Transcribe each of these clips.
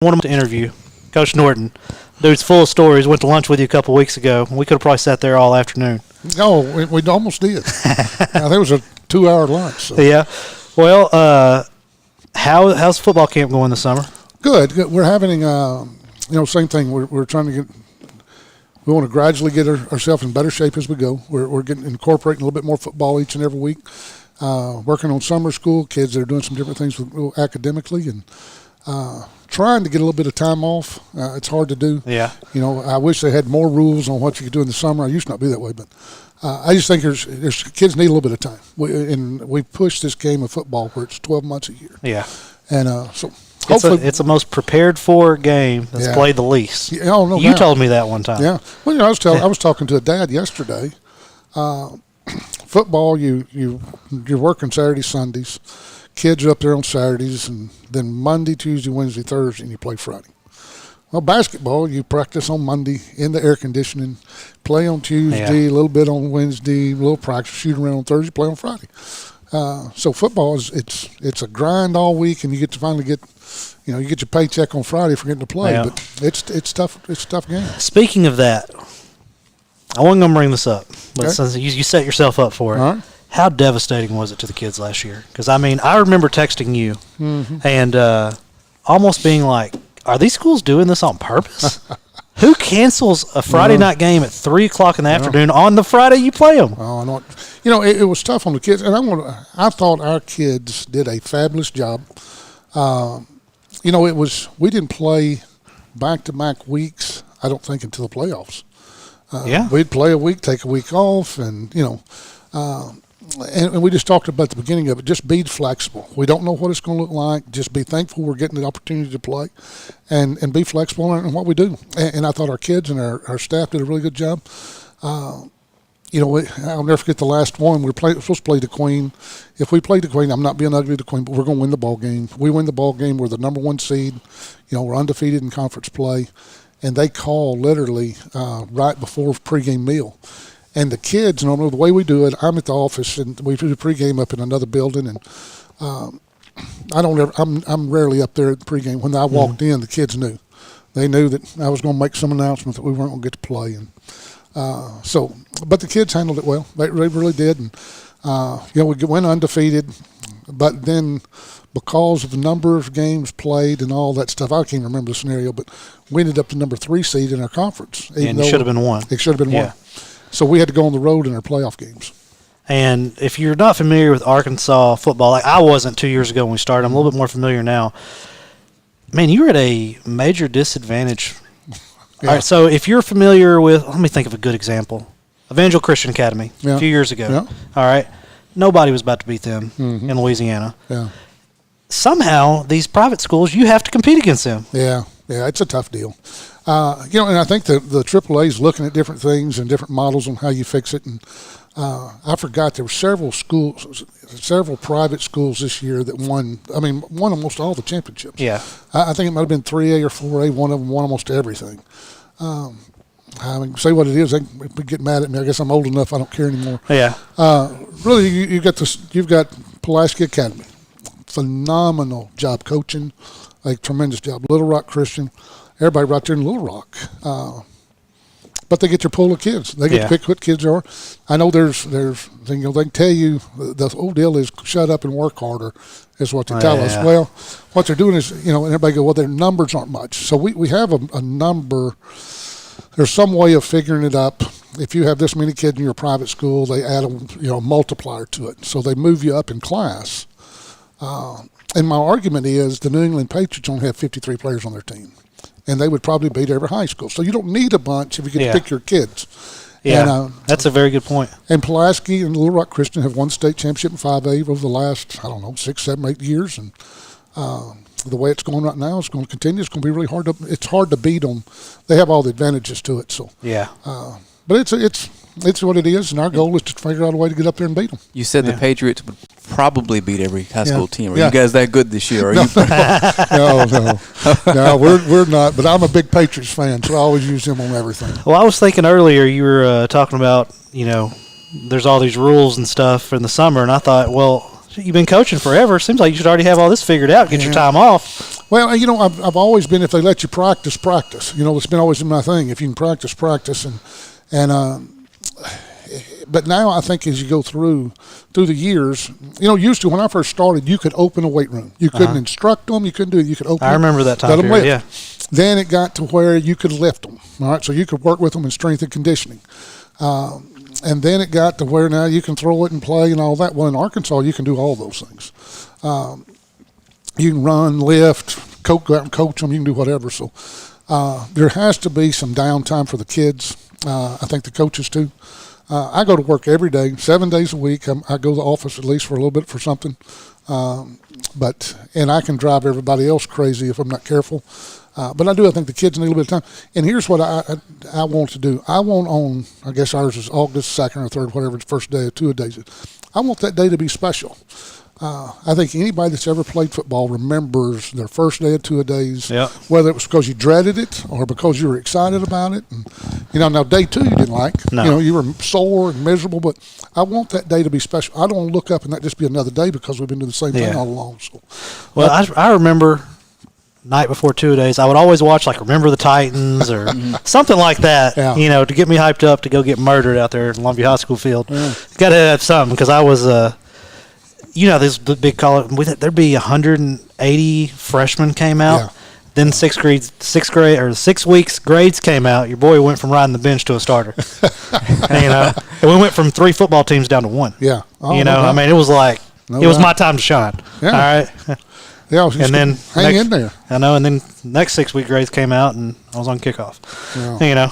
want him to interview Coach Norton. Dude's full of stories. Went to lunch with you a couple weeks ago. We could have probably sat there all afternoon. Oh, we almost did. There was a 2-hour lunch. So. Yeah. Well, how's football camp going this summer? Good. We're having, same thing. We're trying to get. We want to gradually get ourselves in better shape as we go. We're getting incorporating a little bit more football each and every week. Working on summer school, kids that are doing some different things academically, and trying to get a little bit of time off. It's hard to do. Yeah. I wish they had more rules on what you could do in the summer. I used to not be that way, but I just think there's kids need a little bit of time. We push this game of football where it's 12 months a year. Yeah. And so hopefully it's the most prepared for game that's played the least. Yeah, oh, no you doubt. Told me that one time. Yeah. Well, I was talking to a dad yesterday. Football, you're working Saturdays, Sundays. Kids are up there on Saturdays, and then Monday, Tuesday, Wednesday, Thursday, and you play Friday. Well, basketball, you practice on Monday in the air conditioning, play on Tuesday, a little bit on Wednesday, a little practice, shoot around on Thursday, play on Friday. So football it's a grind all week, and you get to finally get you get your paycheck on Friday for getting to play. Yeah. But it's tough. It's a tough game. Speaking of that, I wasn't going to bring this up, but since you set yourself up for it. All right. How devastating was it to the kids last year? Because, I remember texting you and almost being like, are these schools doing this on purpose? Who cancels a Friday night game at 3 o'clock in the afternoon on the Friday you play them? Oh, I know. It was tough on the kids. And I thought our kids did a fabulous job. We didn't play back-to-back weeks, I don't think, until the playoffs. We'd play a week, take a week off, and, and we just talked about at the beginning of it, just be flexible. We don't know what it's going to look like. Just be thankful we're getting the opportunity to play and be flexible in what we do. And I thought our kids and our staff did a really good job. I'll never forget the last one. We're supposed to play the Queen. If we play the Queen, I'm not being ugly to the Queen, but we're going to win the ball game. If we win the ball game, we're the number one seed. We're undefeated in conference play. And they call literally right before pregame meal. And the kids, normally the way we do it, I'm at the office and we do the pregame up in another building, and I'm rarely up there at the pregame. When I walked in, the kids knew. They knew that I was going to make some announcement that we weren't going to get to play, and but the kids handled it well. They really did, and we went undefeated, but then because of the number of games played and all that stuff, I can't remember the scenario, but we ended up the number 3 seed in our conference. And it should have been 1. It should have been 1. So we had to go on the road in our playoff games. And if you're not familiar with Arkansas football, like I wasn't 2 years ago when we started, I'm a little bit more familiar now. Man, you were at a major disadvantage. Yeah. All right, so if you're familiar with, let me think of a good example. Evangel Christian Academy a few years ago. Yeah. All right. Nobody was about to beat them in Louisiana. Yeah. Somehow, these private schools, you have to compete against them. Yeah, it's a tough deal. And I think the AAA is looking at different things and different models on how you fix it. And I forgot there were several private schools this year that won almost all the championships. Yeah. I think it might have been 3A or 4A. One of them won almost everything. Say what it is. They get mad at me. I guess I'm old enough. I don't care anymore. Yeah. Really, you've got Pulaski Academy. Phenomenal job coaching, a tremendous job. Little Rock Christian, everybody right there in Little Rock. But they get their pool of kids. They get to pick what kids are. I know there's they can tell you the old deal is shut up and work harder is what they tell us. Well, what they're doing is, and everybody go, well, their numbers aren't much. So we have a number. There's some way of figuring it up. If you have this many kids in your private school, they add a multiplier to it. So they move you up in class. And my argument is the New England Patriots only have 53 players on their team, and they would probably beat every high school. So you don't need a bunch if you get to pick your kids. Yeah, and, that's a very good point. And Pulaski and Little Rock Christian have won state championship in 5A over the last, 6, 7, 8 years. And the way it's going right now, it's going to continue. It's going to be really hard it's hard to beat them. They have all the advantages to it. So but it's what it is, and our goal is to figure out a way to get up there and beat them. You said the Patriots would probably beat every high school team. Are you guys that good this year? No, we're not. But I'm a big Patriots fan, so I always use them on everything. Well, I was thinking earlier you were talking about, there's all these rules and stuff in the summer, and I thought, well, you've been coaching forever. Seems like you should already have all this figured out. Get your time off. Well, I've always been, if they let you practice. It's been always my thing. If you can practice, but now I think as you go through the years, used to when I first started, you could open a weight room. You couldn't instruct them. You couldn't do it. You could open. I remember that time let them period. lift. Then it got to where you could lift them. All right, so you could work with them in strength and conditioning. And then it got to where now you can throw it and play and all that. Well, in Arkansas, you can do all those things. You can run, lift, go out and coach them. You can do whatever. So there has to be some downtime for the kids. I think the coaches too. I go to work every day, 7 days a week. I go to the office at least for a little bit for something. And I can drive everybody else crazy if I'm not careful. But I think the kids need a little bit of time. And here's what I want to do. I want I guess ours is August 2nd or 3rd, whatever the first day or 2 days. I want that day to be special. I think anybody that's ever played football remembers their first day of 2 days, whether it was because you dreaded it or because you were excited about it. And, now day 2 you didn't like. No. You were sore and miserable. But I want that day to be special. I don't want to look up and that just be another day because we've been doing the same thing all along. So, well, I remember night before 2 days, I would always watch Remember the Titans or something like that, to get me hyped up to go get murdered out there in Longview High School field. Got to have something because I was this big college. There'd be 180 freshmen came out. Yeah. Then 6 weeks grades came out. Your boy went from riding the bench to a starter. And we went from 3 football teams down to 1. Yeah. It was it was my time to shine. Yeah. All right. Yeah, and then hang in there. I know, and then next 6 week grades came out, and I was on kickoff. Yeah.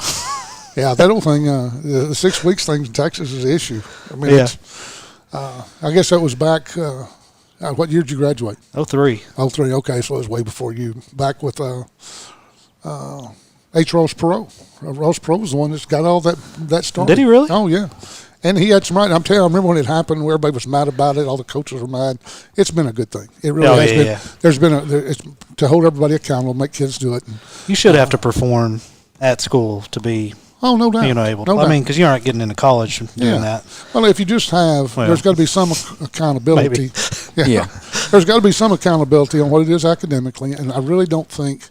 Yeah, that whole thing, the 6 weeks thing in Texas is an issue. I guess that was back. What year did you graduate? 03. 03. Okay, so it was way before you. Back with H. Ross Perot. Ross Perot was the one that's got all that started. Did he really? Oh yeah. And he had some right. I'm telling you, I remember when it happened, where everybody was mad about it. All the coaches were mad. It's been a good thing. It really has been. Yeah. There's been it's to hold everybody accountable, make kids do it. And, you should have to perform at school to be. Oh, no doubt. Able to. I mean, because you aren't getting into college doing that. Well, if you just have, there's got to be some accountability. Yeah. There's got to be some accountability on what it is academically, and I really don't think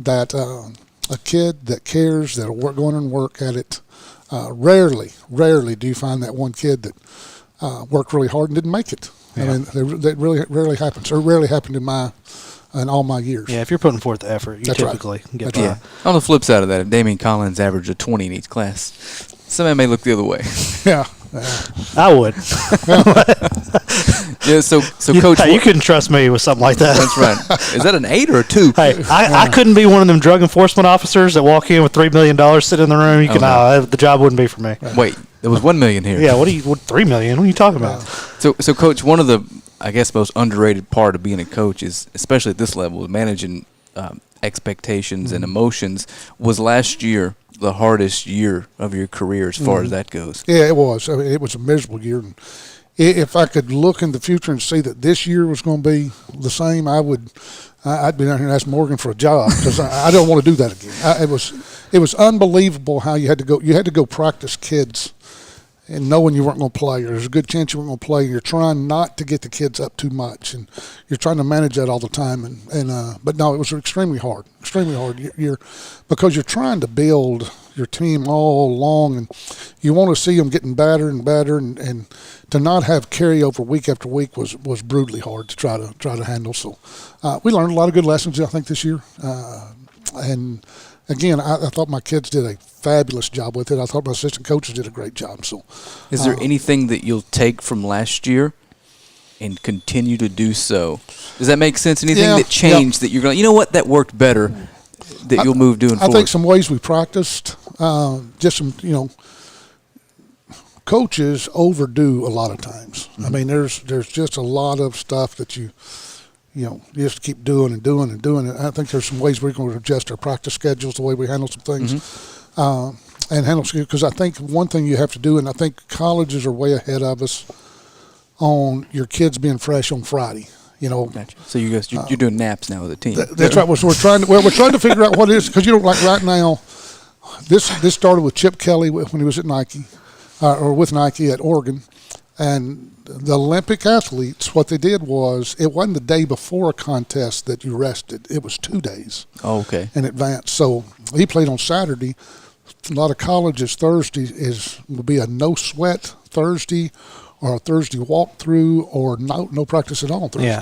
that a kid that cares, that'll going and work at it. Rarely do you find that one kid that worked really hard and didn't make it. Yeah. I mean, that really rarely happens. Or rarely happened in all my years. Yeah, if you're putting forth the effort, you typically get by. Yeah. On the flip side of that, if Damian Collins averaged a 20 in each class, somebody may look the other way. Yeah. I would. Yeah, so Coach, you couldn't trust me with something like that. That's right. Is that an 8 or a 2? Hey, I couldn't be one of them drug enforcement officers that walk in with $3 million sitting in the room. The job wouldn't be for me. Wait, there was $1 million here. Yeah, $3 million? What are you talking about? So Coach, one of the, I guess, most underrated part of being a coach is, especially at this level, managing expectations and emotions. Was last year the hardest year of your career as far as that goes? Yeah, it was. I mean, it was a miserable year. And if I could look in the future and see that this year was going to be the same, I'd be down here and ask Morgan for a job because I don't want to do that again. It was unbelievable how you had to go practice kids and knowing you weren't going to play, or there's a good chance you weren't going to play, and you're trying not to get the kids up too much, and you're trying to manage that all the time. But no, it was extremely hard. Because you're trying to build your team all along, and you want to see them getting better and better, and to not have carryover week after week was brutally hard to try to handle. So we learned a lot of good lessons, I think, this year, and. Again, I thought my kids did a fabulous job with it. I thought my assistant coaches did a great job. So, is there anything that you'll take from last year and continue to do so? Does that make sense? Anything that changed that you're going, you know what, that worked better, that you'll move doing forward? I think some ways we practiced, just some, coaches overdo a lot of times. Mm-hmm. I mean, there's just a lot of stuff that you just keep doing and doing and doing it. I think there's some ways we're going to adjust our practice schedules, the way we handle some things, and handle, because I think one thing you have to do, and I think colleges are way ahead of us on your kids being fresh on Friday. Gotcha. So you're doing naps now with the team. That's right. So we're trying to figure out what it is, because like right now, this started with Chip Kelly when he was at Nike, or with Nike at Oregon. And the Olympic athletes, what they did was, it wasn't the day before a contest that you rested. It was 2 days in advance. So he played on Saturday. A lot of colleges, Thursday will be a no-sweat Thursday or a Thursday walkthrough or no practice at all on Thursday.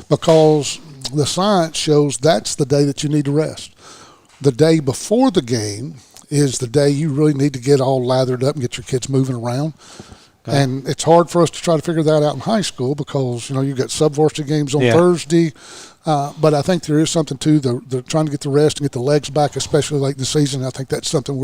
Because the science shows that's the day that you need to rest. The day before the game is the day you really need to get all lathered up and get your kids moving around. And it's hard for us to try to figure that out in high school because, you've got sub-varsity games on Thursday. But I think there is something to the trying to get the rest and get the legs back, especially late in the season. I think that's something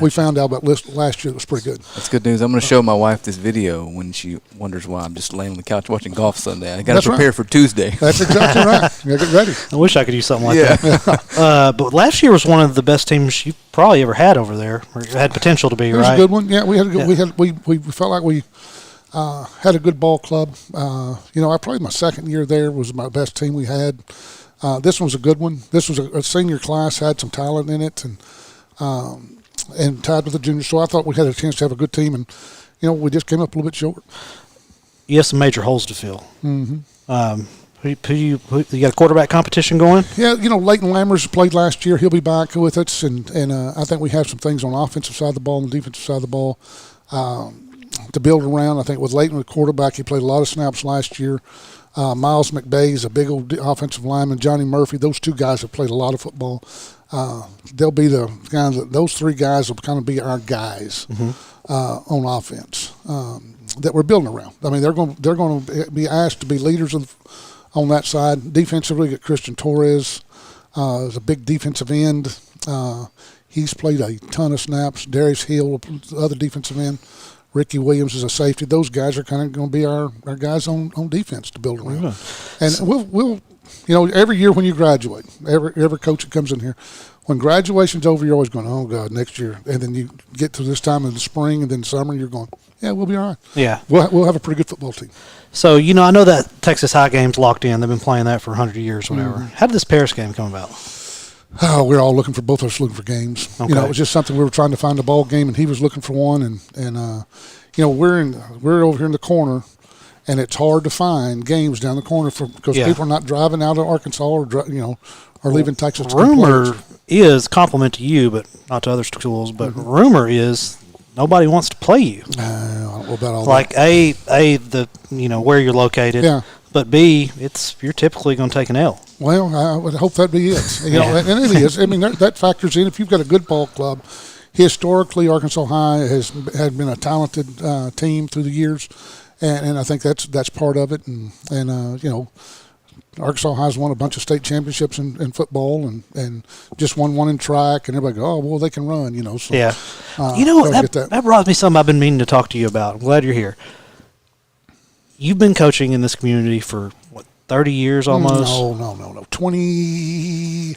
we found out about last year that was pretty good. That's good news. I'm going to show my wife this video when she wonders why I'm just laying on the couch watching golf Sunday. I got to prepare for Tuesday. That's exactly right. You get ready. I wish I could use something like that. But last year was one of the best teams you probably ever had over there, or had potential to be. It was a good one. Yeah, we had a good. We felt like we had a good ball club. I probably my second year there was my best team we had. This one was a good one. This was a senior class, had some talent in it, and tied with the juniors. So I thought we had a chance to have a good team, and we just came up a little bit short. You have some major holes to fill. Who you got a quarterback competition going? Yeah, Leighton Lammers played last year. He'll be back with us, and I think we have some things on the offensive side of the ball and the defensive side of the ball to build around. I think with Leighton, the quarterback, he played a lot of snaps last year. Miles McBay is a big old offensive lineman. Johnny Murphy, those two guys have played a lot of football. They'll be the guys. Those three guys will kind of be our guys on offense that we're building around. I mean, they're going to be asked to be leaders on that side. Defensively, got Christian Torres is a big defensive end. He's played a ton of snaps. Derrick Hale, the other defensive end. Ricky Williams is a safety. Those guys are kind of going to be our guys on defense to build around. And we'll every year when you graduate, every coach that comes in here, when graduation's over, you're always going, oh, God, next year. And then you get to this time in the spring and then summer, and you're going, yeah, we'll be all right. Yeah. We'll have a pretty good football team. So, I know that Texas High game's locked in. They've been playing that for 100 years, whatever. How did this Paris game come about? Oh, we're all both of us looking for games. Okay. It was just something we were trying to find a ball game, and he was looking for one. And we're over here in the corner, and it's hard to find games down the corner because people are not driving out of Arkansas or leaving Texas. Rumor is, compliment to you, but not to other schools. But rumor is nobody wants to play you. I don't know about all like that. Where you're located. Yeah. But B, you're typically going to take an L. Well, I would hope that'd be it. And it is. I mean, that factors in. If you've got a good ball club, historically, Arkansas High had been a talented team through the years, and I think that's part of it. And Arkansas High's won a bunch of state championships in football, and just won one in track. And everybody go, oh, well, they can run. So yeah. That brought me something I've been meaning to talk to you about. I'm glad you're here. You've been coaching in this community for, 30 years almost? No. about 23.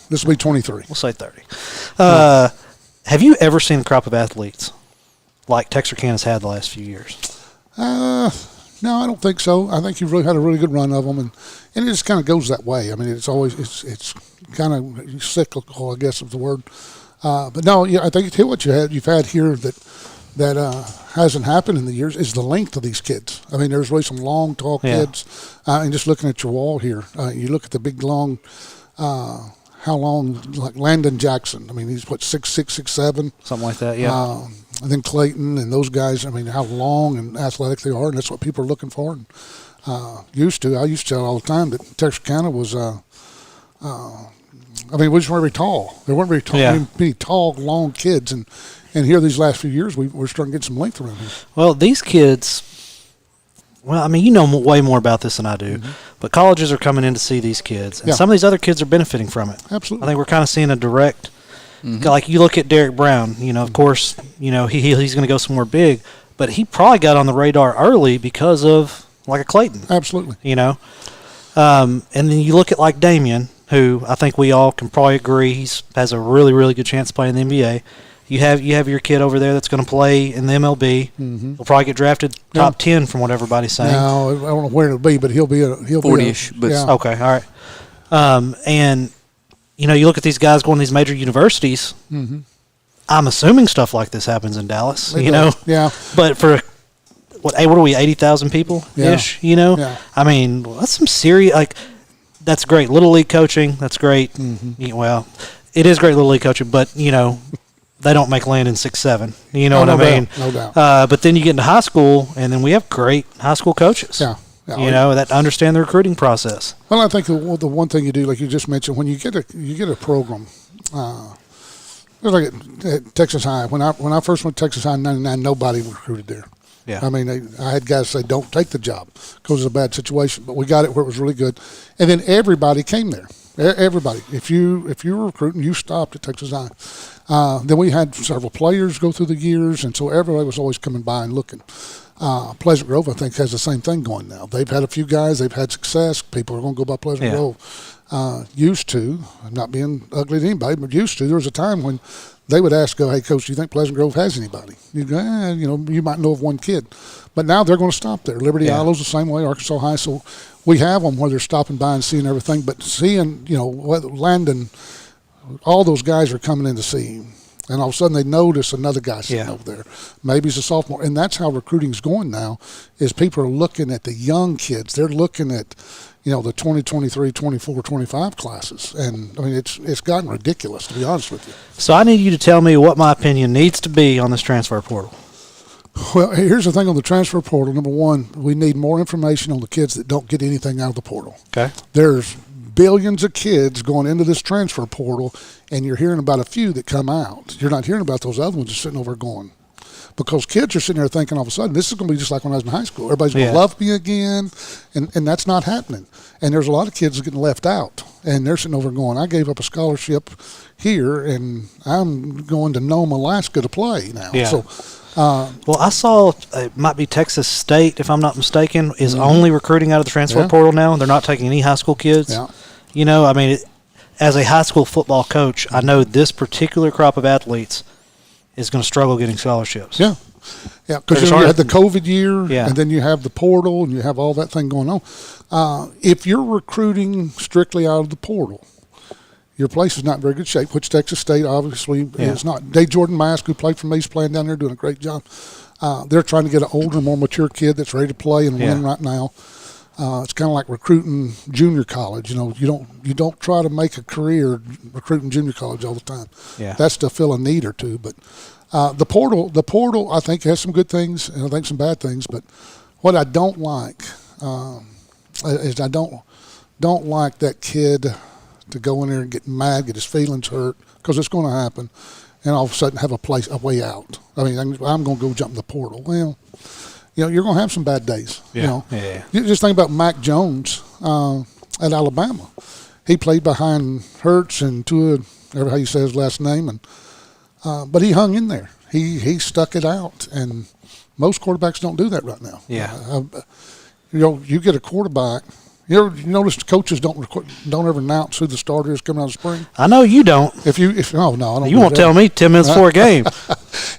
This will be 23. We'll say 30. Have you ever seen a crop of athletes like Texarkana's had the last few years? No, I don't think so. I think you've really had a really good run of them, and it just kind of goes that way. I mean, it's always it's kind of cyclical, I guess is the word. But no, I think what you've had here that hasn't happened in the years is the length of these kids. I mean, there's really some long, tall kids. And just looking at your wall here, you look at the big, long, how long, like Landon Jackson. I mean, he's 6'6", 6'7". Something like that, yeah. And then Clayton and those guys, I mean, how long and athletic they are, and that's what people are looking for. And I used to tell all the time that Texarkana was we just weren't very tall. There weren't very tall, many tall, long kids, and here these last few years, we're starting to get some length around here. Well, these kids, I mean, you know way more about this than I do, but colleges are coming in to see these kids, and some of these other kids are benefiting from it. Absolutely. I think we're kind of seeing a direct, like you look at Derrick Brown, of course, he's going to go somewhere big, but he probably got on the radar early because of like a Clayton. Absolutely. And then you look at like Damian, who I think we all can probably agree has a really, really good chance of playing in the NBA. You have your kid over there that's going to play in the MLB. He'll probably get drafted top 10 from what everybody's saying. No, I don't know where it'll be, but he'll be 40-ish. Okay, all right. And you look at these guys going to these major universities. I'm assuming stuff like this happens in Dallas, It you does. know. Yeah. But for what are we, 80,000 people ish, Yeah. you know? Yeah. I mean, that's some serious, like, that's great. Little league coaching, that's great. Well, it is great little league coaching, but, you know, they don't make land in 6'7". You know what I mean? No doubt. But then you get into high school, and then we have great high school coaches. Yeah. You know, that understand the recruiting process. Well, I think the one thing you do, like you just mentioned, when you get a program, like at Texas High. When I first went to Texas High in '99, nobody recruited there. Yeah. I mean, I had guys say, "Don't take the job because it's a bad situation." But we got it where it was really good, and then everybody came there. Everybody. If you were recruiting, you stopped at Texas High. Then we had several players go through the years, and so everybody was always coming by and looking. Pleasant Grove, I think, has the same thing going now. They've had a few guys. They've had success. People are going to go by Pleasant Grove. Used to, I'm not being ugly to anybody, but used to, there was a time when they would ask, "Hey, Coach, do you think Pleasant Grove has anybody?" You'd go, you might know of one kid. But now they're going to stop there. Liberty Ilo's the same way, Arkansas High. So we have them where they're stopping by and seeing everything. But seeing, Landon, all those guys are coming in to see him. And all of a sudden they notice another guy sitting over there. Maybe he's a sophomore. And that's how recruiting's going now, is people are looking at the young kids. They're looking at, the 2023, 24, 25 classes. And, I mean, it's gotten ridiculous, to be honest with you. So I need you to tell me what my opinion needs to be on this transfer portal. Well, here's the thing on the transfer portal. Number one, we need more information on the kids that don't get anything out of the portal. Okay. There's billions of kids going into this transfer portal, and you're hearing about a few that come out. You're not hearing about those other ones just sitting over going. Because kids are sitting there thinking all of a sudden, this is going to be just like when I was in high school. Everybody's going to love me again, and that's not happening. And there's a lot of kids getting left out, and they're sitting over going, I gave up a scholarship here, and I'm going to Nome, Alaska to play now. Yeah. So, well, I saw it might be Texas State, if I'm not mistaken, is only recruiting out of the transfer portal now. They're not taking any high school kids. Yeah. I mean, as a high school football coach, I know this particular crop of athletes is going to struggle getting scholarships. Yeah. Yeah, because you had the COVID year, and then you have the portal, and you have all that thing going on. If you're recruiting strictly out of the portal, your place is not in very good shape, which Texas State obviously is not. Day Jordan Mask, who played for me, is playing down there, doing a great job. They're trying to get an older, more mature kid that's ready to play and win right now. It's kind of like recruiting junior college. You don't try to make a career recruiting junior college all the time. Yeah. That's to fill a need or two. But the portal, I think has some good things and I think some bad things. But what I don't like is I don't like that kid to go in there and get mad, get his feelings hurt, because it's going to happen, and all of a sudden have a way out. I mean, I'm going to go jump in the portal. Well, you're going to have some bad days. Yeah. You just think about Mac Jones at Alabama. He played behind Hurts and Tua, how you say his last name, and but he hung in there. He stuck it out, and most quarterbacks don't do that right now. Yeah. You get a quarterback. You notice the coaches don't ever announce who the starter is coming out of spring. I know you don't. I don't. You won't tell me 10 minutes before a game.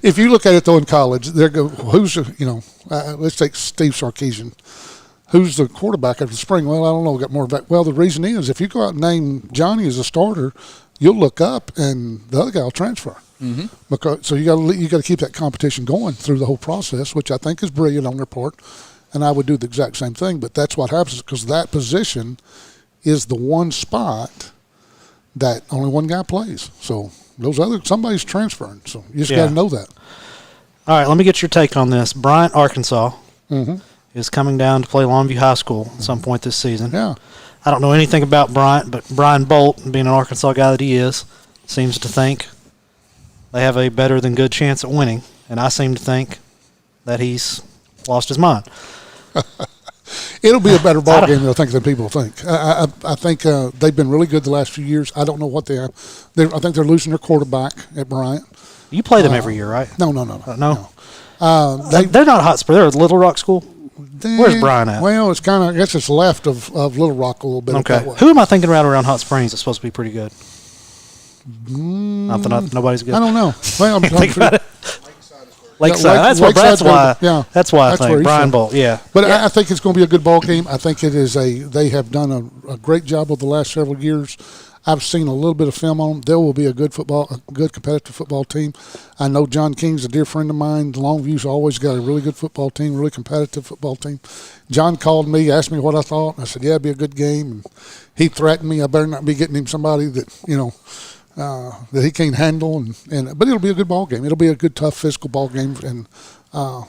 If you look at it though in college, they go, who's let's take Steve Sarkisian. Who's the quarterback after the spring? Well, I don't know. Got more back. Well, the reason is if you go out and name Johnny as a starter, you'll look up and the other guy will transfer. Mm-hmm. So you got to keep that competition going through the whole process, which I think is brilliant on their part. And I would do the exact same thing, but that's what happens because that position is the one spot that only one guy plays. So somebody's transferring. So you just got to know that. All right, let me get your take on this. Bryant, Arkansas is coming down to play Longview High School at some point this season. Yeah. I don't know anything about Bryant, but Brian Bolt, being an Arkansas guy that he is, seems to think they have a better than good chance at winning. And I seem to think that he's lost his mind. It'll be a better ball game, I think, than people think. I think they've been really good the last few years. I don't know what they have. I think they're losing their quarterback at Bryant. You play them every year, right? No. No? They're not Hot Spring. They're at Little Rock School. Where's Bryant at? Well, it's kind of, I guess it's left of Little Rock a little bit. Okay. Who am I thinking around Hot Springs that's supposed to be pretty good? Nobody's good. I don't know. Well, I'm think about it. Lakeside. That's why I think Brian Bolt. Yeah. But I think it's going to be a good ball game. I think it is they have done a great job over the last several years. I've seen a little bit of film on them. There will be a good competitive football team. I know John King's a dear friend of mine. Longview's always got a really good football team, really competitive football team. John called me, asked me what I thought. I said, yeah, it'd be a good game. And he threatened me I better not be getting him somebody that, that he can't handle. But it'll be a good ball game. It'll be a good, tough, physical ball game, and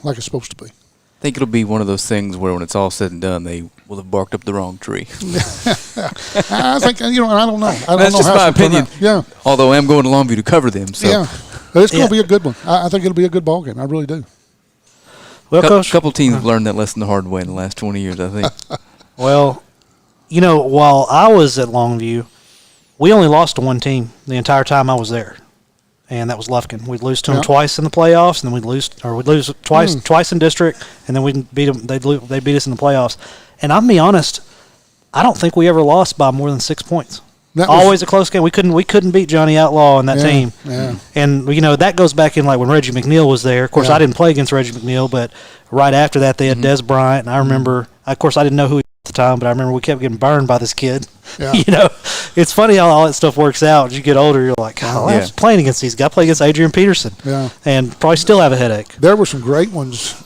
like it's supposed to be. I think it'll be one of those things where when it's all said and done, they will have barked up the wrong tree. I think, I don't know. That's just my opinion. Yeah. Although I am going to Longview to cover them. So. Yeah. But it's going to be a good one. I think it'll be a good ball game. I really do. Well, Coach. A couple teams have learned that lesson the hard way in the last 20 years, I think. Well, while I was at Longview, we only lost to one team the entire time I was there, and that was Lufkin. We'd lose to them twice in the playoffs, and then we'd lose twice in district, and then we'd beat them. They'd beat us in the playoffs. And I'll be honest, I don't think we ever lost by more than 6 points. Always a close game. We couldn't beat Johnny Outlaw and that team. Yeah. And that goes back in like when Reggie McNeil was there. Of course, I didn't play against Reggie McNeil, but right after that they had Des Bryant, and I remember. Of course, I didn't know who he was at the time, but I remember we kept getting burned by this kid. Yeah. It's funny how all that stuff works out. As you get older, you're like, oh, I was playing against these guys. I played against Adrian Peterson, and probably still have a headache. There were some great ones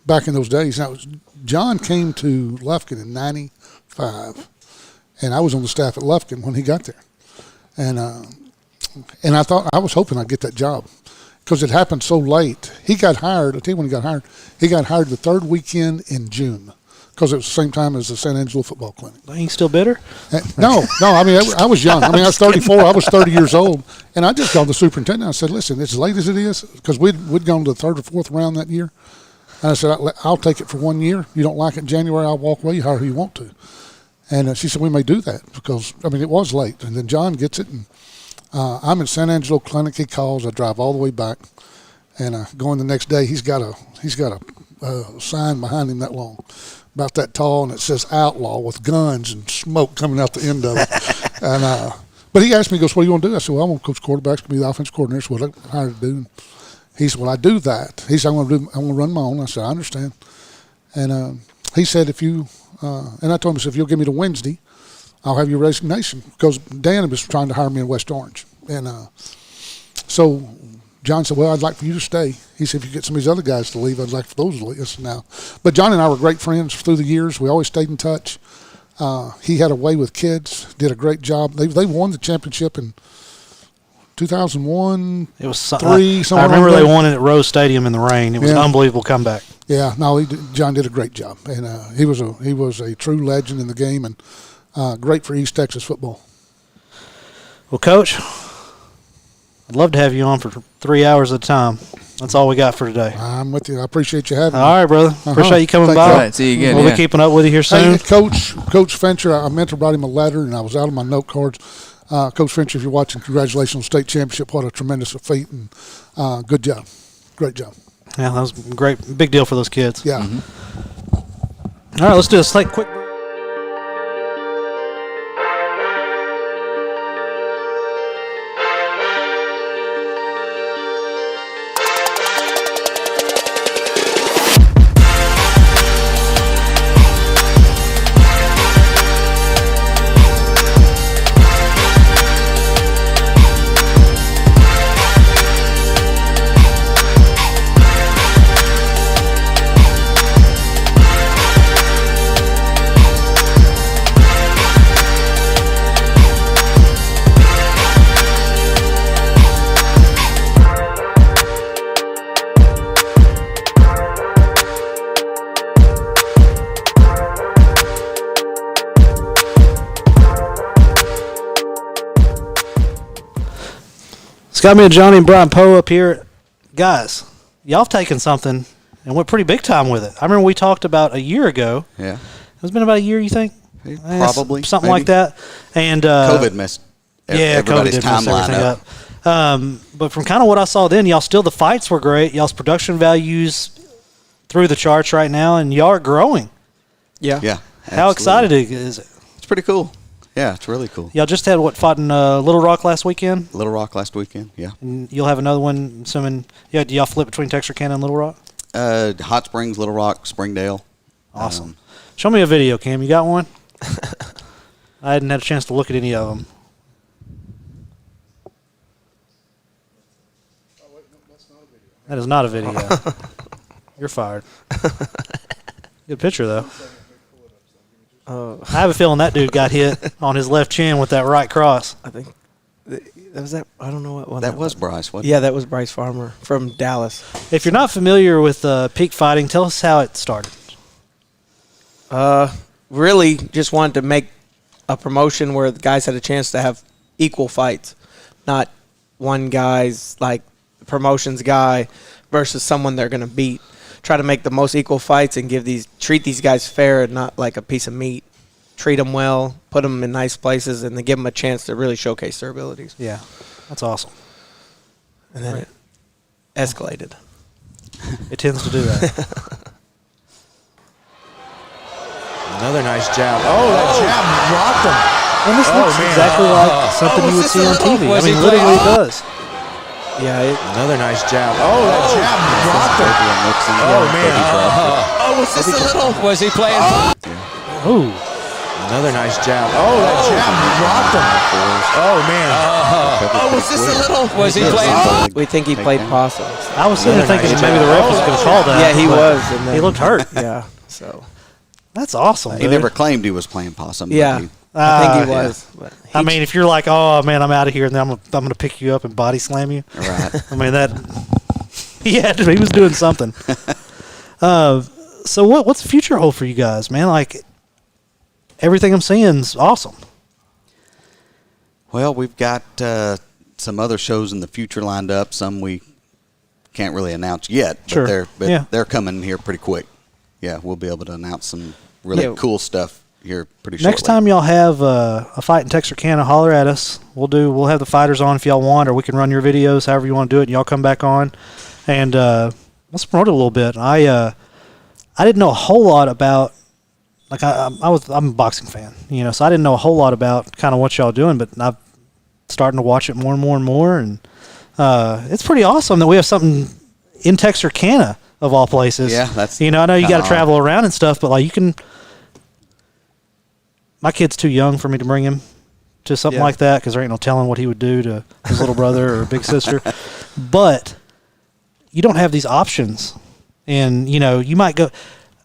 back in those days. Now, John came to Lufkin in '95, and I was on the staff at Lufkin when he got there, and I was hoping I'd get that job because it happened so late. He got hired. I'll tell you when he got hired. He got hired the third weekend in June. Because it was the same time as the San Angelo Football Clinic. Are you still bitter? No. I mean, I was young. I mean, I was 34. I was 30 years old. And I just called the superintendent. I said, listen, as late as it is, because we'd gone to the third or fourth round that year. And I said, I'll take it for 1 year. You don't like it in January, I'll walk away. You hire who you want to. And she said, we may do that because, it was late. And then John gets it. And I'm in San Angelo Clinic. He calls. I drive all the way back. And going the next day, he's got a sign behind him that long, about that tall, and it says outlaw with guns and smoke coming out the end of it. And but he asked me, he goes, what do you want to do? I said, well, I want to coach quarterbacks, be the offensive coordinator. So what I'm hired to do. And he said, well, I do that. He said, I'm going to run my own. I said, I understand. And he said, and I told him, I said, if you'll give me to Wednesday, I'll have your resignation, because Dan was trying to hire me in West Orange. And so John said, well, I'd like for you to stay. He said, if you get some of these other guys to leave, I'd like for those to leave. I said, no. But John and I were great friends through the years. We always stayed in touch. He had a way with kids, did a great job. They won the championship in 2001, it was 3, I remember they won it at Rose Stadium in the rain. It was an unbelievable comeback. Yeah, no, John did a great job. And he was a true legend in the game, and great for East Texas football. Well, Coach, I'd love to have you on for 3 hours at a time. That's all we got for today. I'm with you. I appreciate you having me. All right, brother. Appreciate you coming by. All right, see you again. We'll be keeping up with you here soon. Hey, Coach Fincher, I meant to write him a letter, and I was out of my note cards. Coach Fincher, if you're watching, congratulations on state championship. What a tremendous feat, and good job. Great job. Yeah, that was great. Big deal for those kids. Yeah. All right, let's do this. Quick. It's got me and Johnny and Brian Poe up here. Guys, y'all have taken something and went pretty big time with it. I remember we talked about a year ago. Yeah. It's been about a year, you think? Probably. Something maybe. like that. And COVID messed everybody's COVID did mess timeline everything up. But from kind of what I saw then, the fights were great. Y'all's production values through the charts right now, and y'all are growing. Yeah. How excited is it? It's pretty cool. Yeah, it's really cool. Y'all just had fought in Little Rock last weekend? Little Rock last weekend, yeah. And you'll have another one, assuming, do y'all flip between Texarkana and Little Rock? Hot Springs, Little Rock, Springdale. Awesome. Show me a video, Cam. You got one? I hadn't had a chance to look at any of them. That is not a video. You're fired. Good picture, though. I have a feeling that dude got hit on his left chin with that right cross. I think that was that. I don't know what one That was Bryce, wasn't it? Yeah, that was Bryce Farmer from Dallas. If you're not familiar with peak fighting, tell us how it started. Really just wanted to make a promotion where the guys had a chance to have equal fights, not one guy's like promotions guy versus someone they're going to beat. Try to make the most equal fights and treat these guys fair and not like a piece of meat. Treat them well, put them in nice places, and then give them a chance to really showcase their abilities. Yeah, that's awesome. And then it escalated. It tends to do that. Another nice jab. Oh, that jab rocked him. And this looks exactly like something you would see on TV. I mean, literally it does. Yeah. Another nice jab. Oh, that jab rocked him. Oh, man. Was this a little? Was he playing? Ooh. Another nice jab. Oh, that jab rocked him. Oh, man. Was this a little? Was he playing? We think he played possum. I was sitting there thinking maybe the ref was going to call that. Yeah, he was. And then, he looked hurt. Yeah, so. That's awesome, He dude. never claimed he was playing possum. Yeah, But I think he was. But I mean, if you're like, oh, man, I'm out of here, and then I'm going to pick you up and body slam you. right. I mean, he was doing something. So what's the future hold for you guys, man? Like, everything I'm seeing is awesome. Well, we've got some other shows in the future lined up. Some we can't really announce yet, but Sure. they're coming here pretty quick. Yeah, we'll be able to announce some really cool stuff here pretty shortly. Next time y'all have a fight in Texarkana, holler at us. We'll have the fighters on if y'all want, or we can run your videos however you want to do it, and y'all come back on, and let's promote it a little bit. I didn't know a whole lot about, like I'm a boxing fan, so I didn't know a whole lot about kind of what y'all doing, but I'm starting to watch it more and more and more, and it's pretty awesome that we have something in Texarkana of all places. Yeah, that's I know you got to travel around and stuff, but like you can. My kid's too young for me to bring him to something like that because there ain't no telling what he would do to his little brother or big sister. But you don't have these options, and you might go.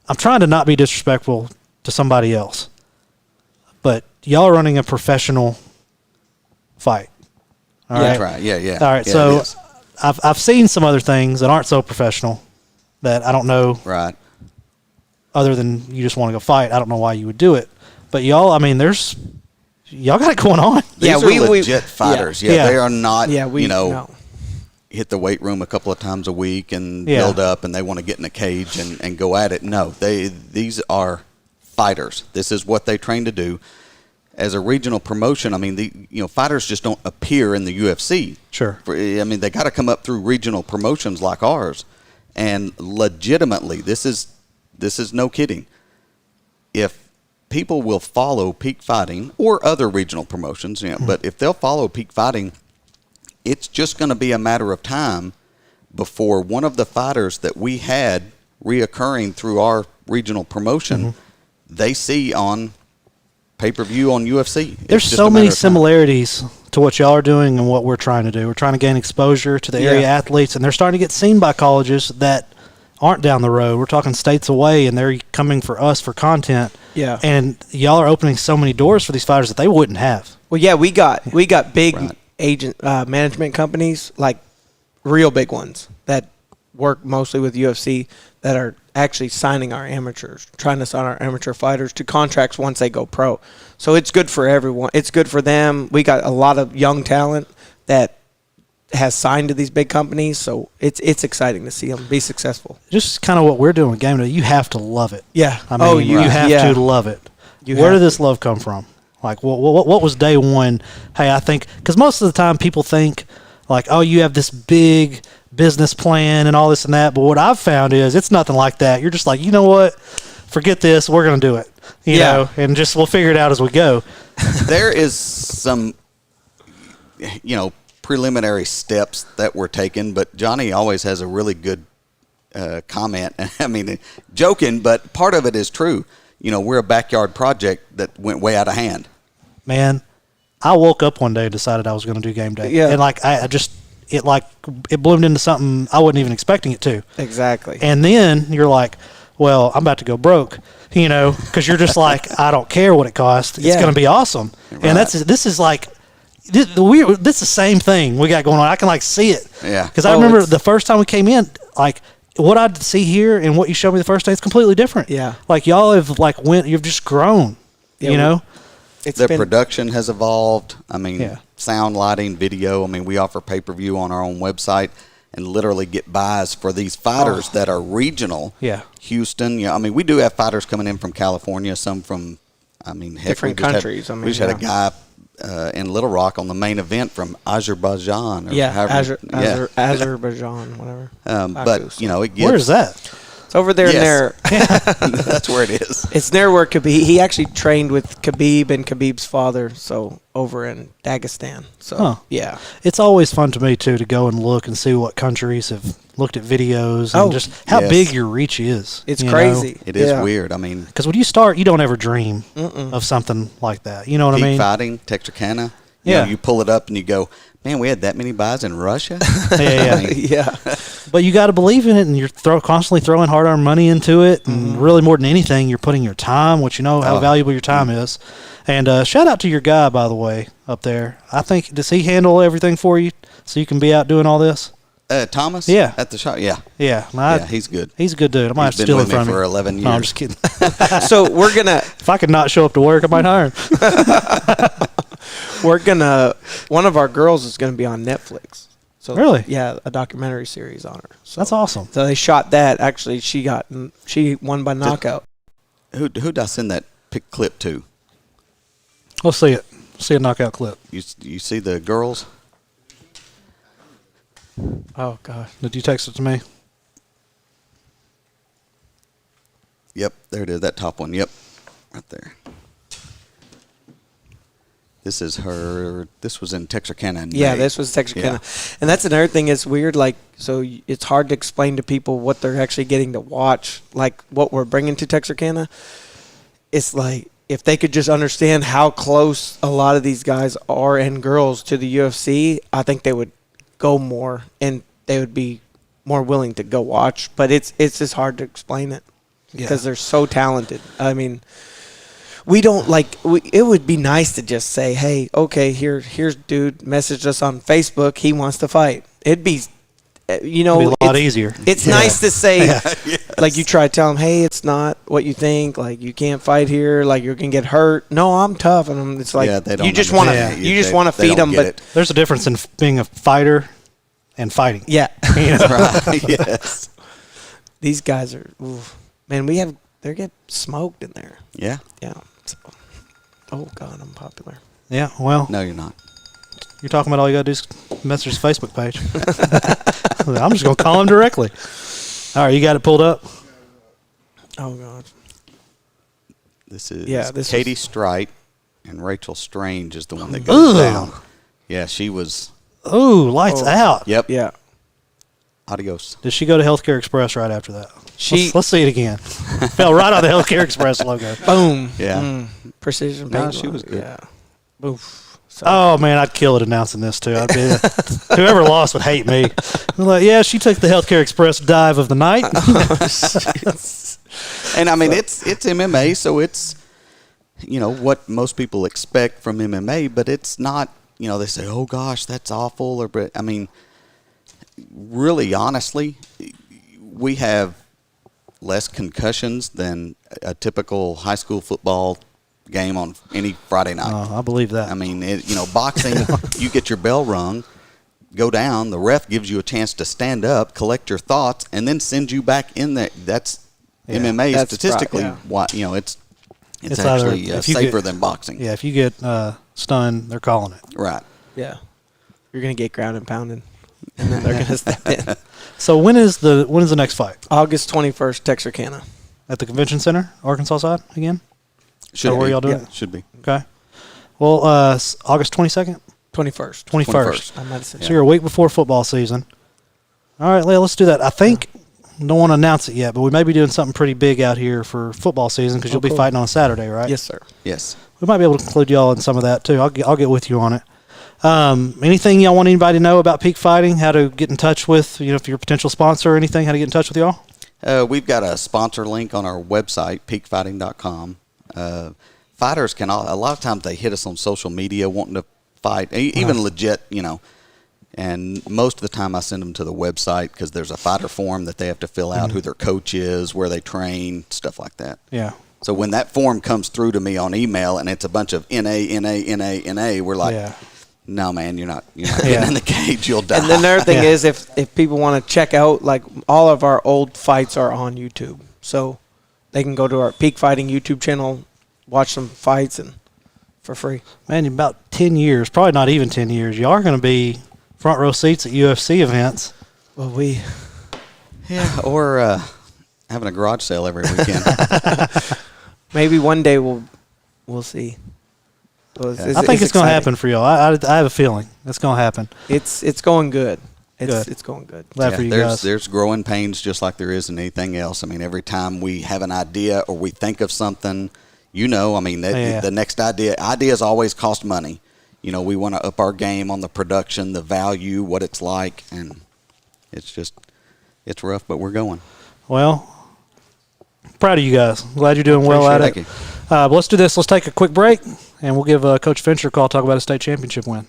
I'm trying to not be disrespectful to somebody else, but y'all are running a professional fight. All right? That's right. Yeah. All right, Yeah, so I've seen some other things that aren't so professional that I don't know. Right. Other than you just want to go fight, I don't know why you would do it. But y'all, I mean, y'all got it going on. These are we legit fighters. Yeah, they are not. No. Hit the weight room a couple of times a week and build up, and they want to get in a cage and go at it. No, these are fighters. This is what they train to do. As a regional promotion, I mean, fighters just don't appear in the UFC. Sure. I mean, they got to come up through regional promotions like ours, and legitimately, this is no kidding. If people will follow Peak Fighting or other regional promotions, but if they'll follow Peak Fighting, it's just going to be a matter of time before one of the fighters that we had reoccurring through our regional promotion, they see on pay-per-view on UFC. There's so many similarities to what y'all are doing and what we're trying to do. We're trying to gain exposure to the area athletes, and they're starting to get seen by colleges that aren't down the road. We're talking states away, and they're coming for us for content. Yeah. And y'all are opening so many doors for these fighters that they wouldn't have. Well, yeah, we got big agent management companies, like real big ones that work mostly with UFC that are actually signing our amateurs, trying to sign our amateur fighters to contracts once they go pro. So it's good for everyone. It's good for them. We got a lot of young talent that has signed to these big companies, so it's exciting to see them be successful. Just kind of what we're doing with Gameday. You have to love it. Yeah. I mean, you have to love it. Where did this love come from? Like, what was day one? Hey, I think – because most of the time people think, like, oh, you have this big business plan and all this and that. But what I've found is it's nothing like that. You're just like, you know what? Forget this. We're going to do it. You know, and just we'll figure it out as we go. There is some, preliminary steps that were taken, but Johnny always has a really good comment. I mean, joking, but part of it is true. We're a backyard project that went way out of hand. Man, I woke up one day and decided I was going to do Gameday. Yeah. And, like, I just it bloomed into something I wasn't even expecting it to. Exactly. And then you're like, well, I'm about to go broke, because you're just like, I don't care what it costs. It's going to be awesome. Right. And this is like, this is the same thing we got going on. I can see it. Yeah. Because I remember the first time we came in, what I see here and what you showed me the first day, it's completely different. Yeah. Y'all have you've just grown, The production has evolved. I mean, Yeah. sound, lighting, video. I mean, we offer pay-per-view on our own website and literally get buys for these fighters that are regional. Yeah. Houston. I mean, we do have fighters coming in from California, some from, heck, Different countries. we just had a guy in Little Rock on the main event from Azerbaijan. Azerbaijan, whatever. But, it gets... Where is that? It's over there Yes. That's where it is. It's near where Khabib. He actually trained with Khabib and Khabib's father, so over in Dagestan. So yeah, It's always fun to me too to go and look and see what countries have looked at videos and just how Yes. big your reach is. it's crazy. It is weird. I mean, Because when you start, you don't ever dream of something like that. You know what I peak mean? fighting, Texarkana. Yeah. You pull it up and you go, man, we had that many buys in Russia? Yeah. I mean, Yeah, But you got to believe in it, and you're constantly throwing hard-earned money into it, and really more than anything, you're putting your time, which how valuable your time is. And shout out to your guy, by the way, up there. I think, does he handle everything for you so you can be out doing all this? Thomas? Yeah. At the shop? Yeah. Yeah. He's good. He's a good dude. I might have He's to been steal it with me from for him. 11 years. No, I'm just kidding. so we're gonna If I could not show up to work, I might hire him. one of our girls is gonna be on Netflix. So Really? yeah, a documentary series on her. So, That's awesome. So they shot that. Actually, she won by knockout. Who did I send that clip to? Let's see it. See a knockout clip. You see the girls? Oh gosh. Did you text it to me? Yep, there it is, that top one. Yep, right there. This is her. This was in Texarkana in Yeah, May. this was Texarkana. And that's another thing. It's weird. It's hard to explain to people what they're actually getting to watch. Like what we're bringing to Texarkana. It's like if they could just understand how close a lot of these guys are and girls to the UFC, I think they would go more and they would be more willing to go watch. But it's just hard to explain it because they're so talented. I mean. We don't it would be nice to just say, hey, okay, here's dude messaged us on Facebook. He wants to fight. It'd be, It'd be a lot easier. It's nice to say, like you try to tell them, hey, it's not what you think. Like you can't fight here. Like you're going to get hurt. No, I'm tough. And it's like, they don't you just want to, understand. you just want to feed them. But There's a difference in being a fighter and fighting. yeah, Right, yes. these guys are, man, they get smoked in there. Yeah. Yeah. So, oh God, I'm popular. Yeah, well, No, you're not. you're talking about all you got to do is message his Facebook page. I'm just going to call him directly. All right, you got it pulled up? Oh God. This is this Katie Strite and Rachel Strange is the one that goes down. Yeah, she was. Ooh, lights out. Yep. Yeah. Adios. Did she go to Healthcare Express right after that? She- Let's see it again. Fell right on the Healthcare Express logo. Boom. Yeah. Precision No, paint. she was good. Yeah. Oof. So, Oh, man, I'd kill it announcing this, too. Whoever lost would hate me. I'm like, yeah, she took the Healthcare Express dive of the night. And I mean, it's MMA, so it's what most people expect from MMA, but it's not. They say, "Oh gosh, that's awful," but I mean, really, honestly, we have less concussions than a typical high school football game on any Friday night. Oh, I believe that. I mean, boxing, you get your bell rung, go down, the ref gives you a chance to stand up, collect your thoughts, and then send you back in there. That's MMA that's statistically. right, It's either- actually if you safer get- than boxing. Yeah, if you get stunned, they're calling it. Right. yeah. You're gonna get ground and pounded, and then they're gonna step in. So when is the next fight? August 21st, Texarkana. At the convention center, Arkansas side again? Should Or where be. y'all doing it? Should be. Okay. Well, August 22nd, 21st. 21st. I might have said So you're a week before football season. All right, Leah, let's do that. I think, don't want to announce it yet, but we may be doing something pretty big out here for football season because you'll be cool. fighting on a Saturday, right? Yes, sir. Yes. We might be able to include y'all in some of that too. I'll get with you on it. Anything y'all want anybody to know about Peak Fighting? How to get in touch with, if you're a potential sponsor or anything, how to get in touch with y'all? We've got a sponsor link on our website, peakfighting.com. Fighters a lot of times they hit us on social media wanting to fight, even legit, and most of the time I send them to the website because there's a fighter form that they have to fill out, who their coach is, where they train, stuff like that. Yeah. So when that form comes through to me on email and it's a bunch of NA, we're like, no, man, you're not getting in the cage, you'll die. And then another thing is if people want to check out, like all of our old fights are on YouTube. So they can go to our Peak Fighting YouTube channel, watch some fights and for free. Man, in about 10 years, probably not even 10 years, y'all are going to be front row seats at UFC events. Well, or having a garage sale every weekend. Maybe one day we'll see. So I think it's going to happen for y'all. I have a feeling it's going to happen. It's going good. It's going good. Glad for you guys. There's growing pains just like there is in anything else. I mean, every time we have an idea or we think of something, the next ideas always cost money. We want to up our game on the production, the value, what it's like, and it's rough, but we're going. Well, proud of you guys. Glad you're doing well at it. Thank you. Let's do this. Let's take a quick break, and we'll give Coach Fincher a call, talk about a state championship win.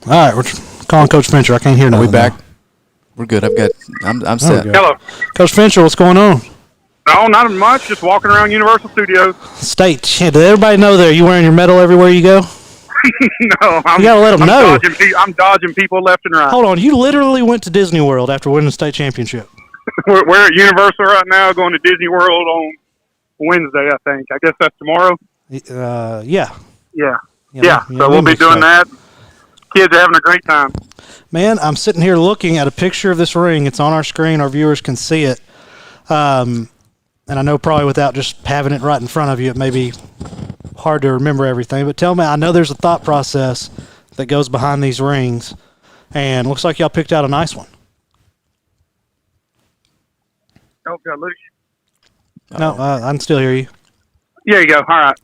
All right, we're calling Coach Fincher. I can't hear nothing. Are we back? Now. We're good. I'm set. Hello. Coach Fincher, what's going on? No, not much. Just walking around Universal Studios. State. Did everybody know there? You wearing your medal everywhere you go? No, you gotta let them know. I'm dodging people left and right. Hold on, you literally went to Disney World after winning the state championship. We're at Universal right now, going to Disney World on Wednesday, I think. I guess that's tomorrow. Yeah. So we'll be doing that. Kids are having a great time. Man, I'm sitting here looking at a picture of this ring. It's on our screen. Our viewers can see it. And I know probably without just having it right in front of you, it may be hard to remember everything. But tell me, I know there's a thought process that goes behind these rings. And looks like y'all picked out a nice one. Oh, God, lose you. No, I can still hear you. There you go. All right.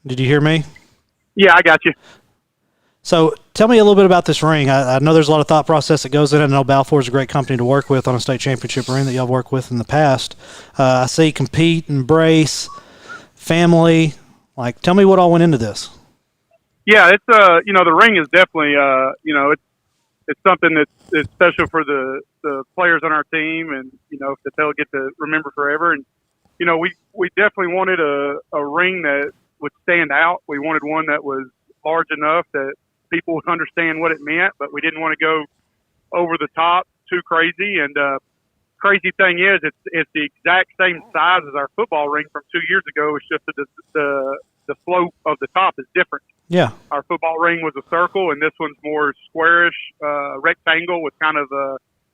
Did you hear me? Yeah, I got you. So tell me a little bit about this ring. I know there's a lot of thought process that goes in it. I know Balfour is a great company to work with on a state championship ring that y'all worked with in the past. I see compete, embrace, family. Like, tell me what all went into this. Yeah, it's the ring is definitely it's something that's special for the players on our team, and that they'll get to remember forever. And we definitely wanted a ring that would stand out. We wanted one that was large enough that people would understand what it meant, but we didn't want to go over the top too crazy. And crazy thing is, it's the exact same size as our football ring from 2 years ago. It's just the the slope of the top is different. Yeah. Our football ring was a circle, and this one's more squarish, rectangle with kind of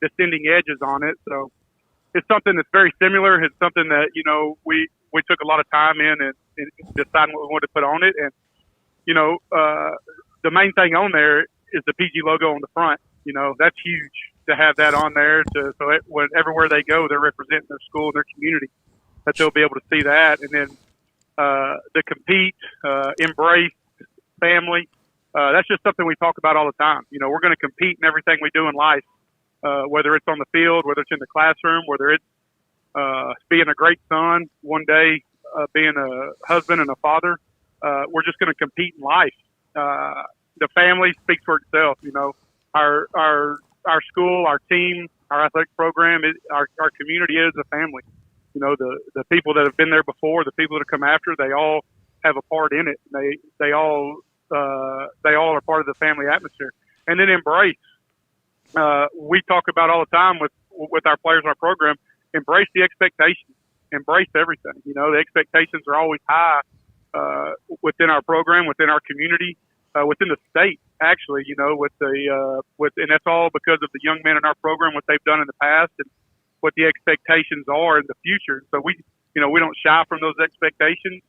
descending edges on it. So it's something that's very similar. It's something that, you know, we took a lot of time in and deciding what we wanted to put on it. And, you know, the main thing on there is the PG logo on the front. You know, that's huge to have that on there. Everywhere they go, they're representing their school and their community, that they'll be able to see that. And then the compete, embrace, family, that's just something we talk about all the time. You know, we're going to compete in everything we do in life, whether it's on the field, whether it's in the classroom, whether it's being a great son, one day being a husband and a father. We're just going to compete in life. The family speaks for itself. You know, our school, our team, our athletic program, our community is a family. You know, the people that have been there before, the people that have come after, they all have a part in it. They all are part of the family atmosphere. And then embrace. We talk about all the time with our players in our program. Embrace the expectations. Embrace everything. You know, the expectations are always high within our program, within our community, within the state. Actually, you know, and that's all because of the young men in our program, what they've done in the past, and what the expectations are in the future. So we don't shy from those expectations.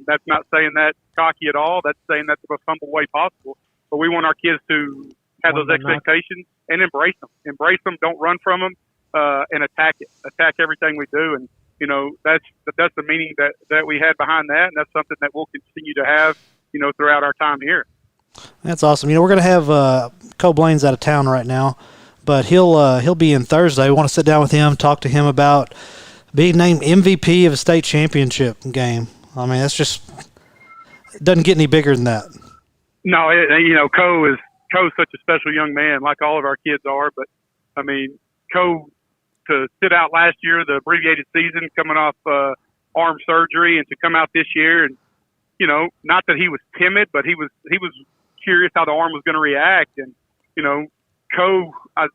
That's not saying that cocky at all. That's saying that the most humble way possible. But we want our kids to have those expectations and embrace them. Embrace them. Don't run from them, and attack it. Attack everything we do. And, you know, that's the meaning that we had behind that. And that's something that we'll continue to have, you know, throughout our time here. That's awesome. You know, we're going to have Cole Blaine's out of town right now, but he'll be in Thursday. We want to sit down with him, talk to him about being named MVP of a state championship game. I mean, that's just doesn't get any bigger than that. No, you know, Co's such a special young man, like all of our kids are. But I mean, Co to sit out last year, the abbreviated season, coming off arm surgery, and to come out this year, and you know, not that he was timid, but he was curious how the arm was going to react. And you know, Co, I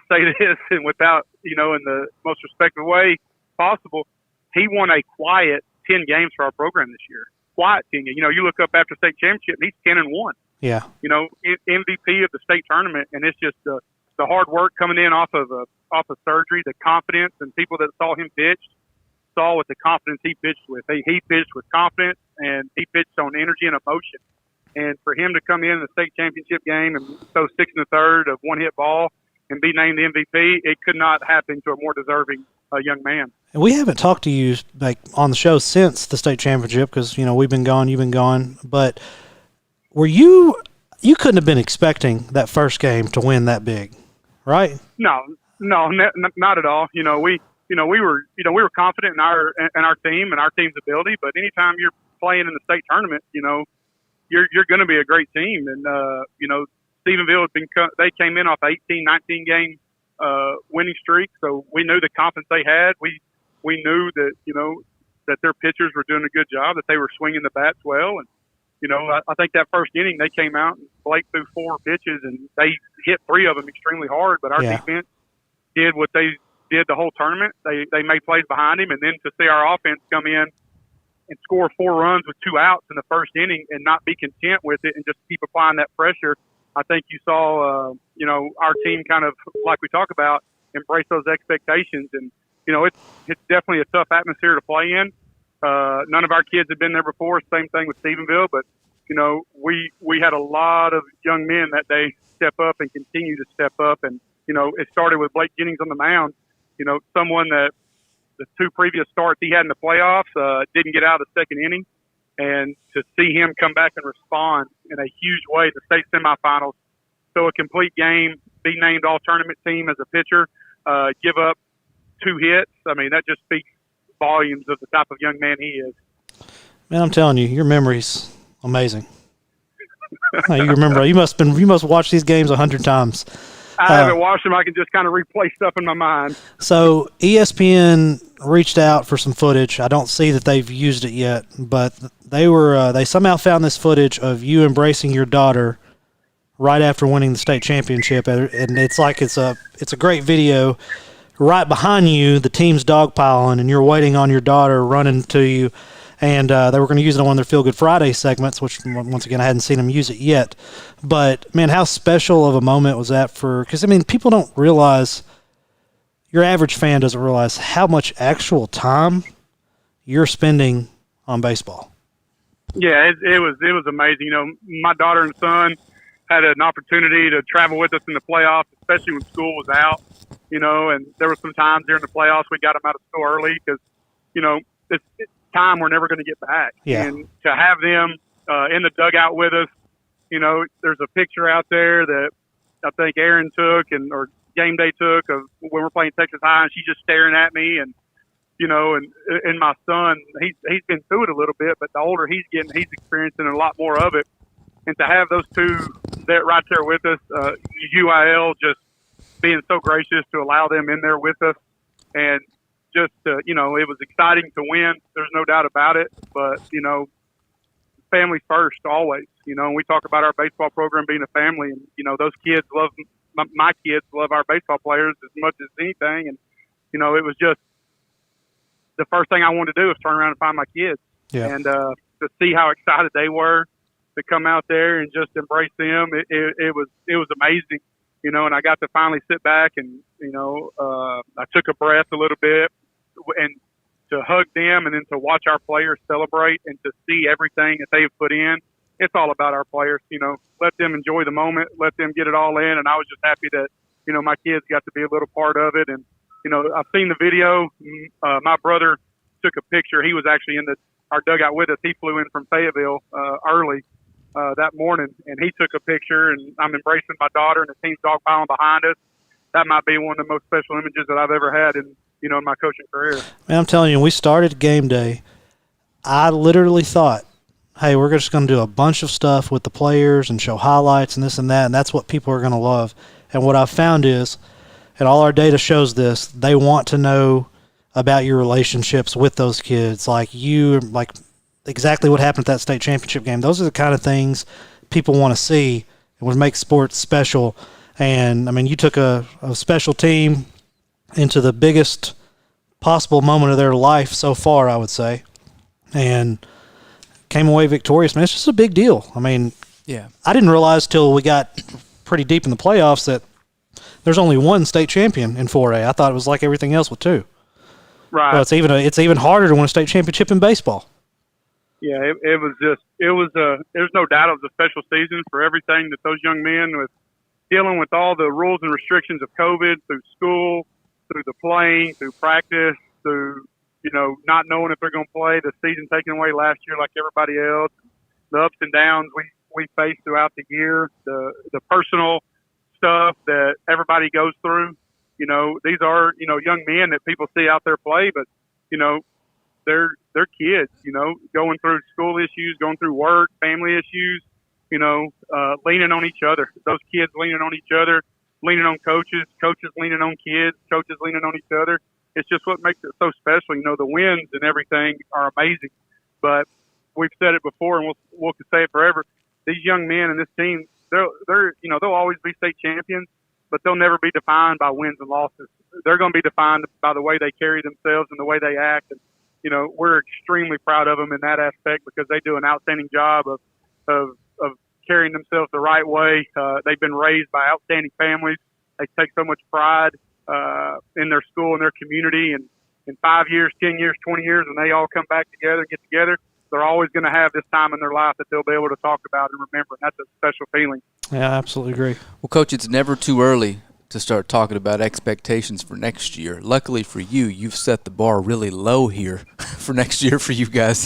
say this, and without, you know, in the most respectful way possible, he won a quiet 10 games for our program this year. Quiet 10 games. You know, you look up after state championship, and he's 10-1. Yeah. You know, MVP of the state tournament, and it's just the hard work coming in off of surgery, the confidence, and people that saw him pitch saw with the confidence he pitched with. He pitched with confidence, and he pitched on energy and emotion. And for him to come in the state championship game and throw 6 1/3 of one-hit ball and be named the MVP, it could not happen to a more deserving young man. And we haven't talked to you like on the show since the state championship because, you know, we've been gone, you've been gone. But were you couldn't have been expecting that first game to win that big, right? No, not at all. You know, we were confident in our team and our team's ability. But anytime you're playing in the state tournament, you know, you're going to be a great team. And you know, Stephenville they came in off 18-19 game winning streak, so we knew the confidence they had. We knew that, you know, that their pitchers were doing a good job, that they were swinging the bats well. And you know, I think that first inning they came out and Blake threw 4 pitches and they hit 3 of them extremely hard. But our defense did what they did the whole tournament. They made plays behind him, and then to see our offense come in and score 4 runs with 2 outs in the first inning and not be content with it and just keep applying that pressure, I think you saw, you know, our team kind of, like we talk about, embrace those expectations. And, you know, it's definitely a tough atmosphere to play in. None of our kids had been there before. Same thing with Stephenville. But, you know, we had a lot of young men that day step up and continue to step up. And, you know, it started with Blake Jennings on the mound, you know, someone that the 2 previous starts he had in the playoffs didn't get out of the second inning. And to see him come back and respond in a huge way, the state semifinals, so a complete game, be named all-tournament team as a pitcher, give up 2 hits. I mean, that just speaks volumes of the type of young man he is. Man, I'm telling you, your memory's amazing. You remember? You must watch these games 100 times. I haven't watched them. I can just kind of replay stuff in my mind. So ESPN reached out for some footage. I don't see that they've used it yet, but they somehow found this footage of you embracing your daughter right after winning the state championship, and it's like it's a great video. Right behind you, the team's dogpiling, and you're waiting on your daughter running to you. and they were going to use it on one of their Feel Good Friday segments, which, once again, I hadn't seen them use it yet. But, man, how special of a moment was that because, I mean, people don't realize, your average fan doesn't realize how much actual time you're spending on baseball. Yeah, it was amazing. You know, my daughter and son had an opportunity to travel with us in the playoffs, especially when school was out, you know, and there were some times during the playoffs we got them out of school early because, you know, it's time we're never going to get back. Yeah. And to have them in the dugout with us, you know, there's a picture out there that I think Aaron took or Game Day took of when we're playing Texas High, and she's just staring at me, and you know, and my son, he's been through it a little bit, but the older he's getting, he's experiencing a lot more of it. And to have those two right there with us, UIL just being so gracious to allow them in there with us, and just you know, it was exciting to win. There's no doubt about it. But you know, family first always. You know, and we talk about our baseball program being a family, and you know, those kids love my kids love our baseball players as much as anything. And you know, it was just the first thing I wanted to do was turn around and find my kids, and to see how excited they were to come out there and just embrace them. It was amazing, you know. And I got to finally sit back and you know, I took a breath a little bit and to hug them, and then to watch our players celebrate and to see everything that they've put in. It's all about our players, you know. Let them enjoy the moment, let them get it all in. And I was just happy that, you know, my kids got to be a little part of it. And, you know, I've seen the video. My brother took a picture. He was actually in our dugout with us. He flew in from Fayetteville early that morning, and he took a picture. And I'm embracing my daughter, and the team's dogpiling behind us. That might be one of the most special images that I've ever had in my coaching career. Man, I'm telling you, when we started Game Day, I literally thought, hey, we're just going to do a bunch of stuff with the players and show highlights and this and that, and that's what people are going to love. And what I've found is, and all our data shows this, they want to know about your relationships with those kids, like exactly what happened at that state championship game. Those are the kind of things people want to see and would make sports special. And, I mean, you took a special team into the biggest possible moment of their life so far, I would say, and came away victorious. Man, it's just a big deal. I mean, yeah, I didn't realize till we got pretty deep in the playoffs that there's only one state champion in 4A. I thought it was like everything else with two. Right. Well, it's even harder to win a state championship in baseball. Yeah, there's no doubt it was a special season for everything that those young men with dealing with all the rules and restrictions of COVID through school, through the playing, through practice, through, you know, not knowing if they're going to play, the season taken away last year like everybody else, the ups and downs we faced throughout the year, the personal stuff that everybody goes through. You know, these are, you know, young men that people see out there play, but, you know, they're kids, you know, going through school issues, going through work, family issues, you know, leaning on each other. Those kids leaning on each other, leaning on coaches leaning on kids, coaches leaning on each other. It's just what makes it so special. You know, the wins and everything are amazing, but we've said it before and we'll say it forever. These young men and this team, they're you know, they'll always be state champions, but they'll never be defined by wins and losses. They're going to be defined by the way they carry themselves and the way they act. And, you know, we're extremely proud of them in that aspect because they do an outstanding job of carrying themselves the right way. They've been raised by outstanding families. They take so much pride in their school and their community. And in 5 years, 10 years, 20 years, when they all come back together and get together, they're always going to have this time in their life that they'll be able to talk about and remember. And that's a special feeling. Yeah, I absolutely agree. Well, Coach, it's never too early to start talking about expectations for next year. Luckily for you, you've set the bar really low here for next year for you guys.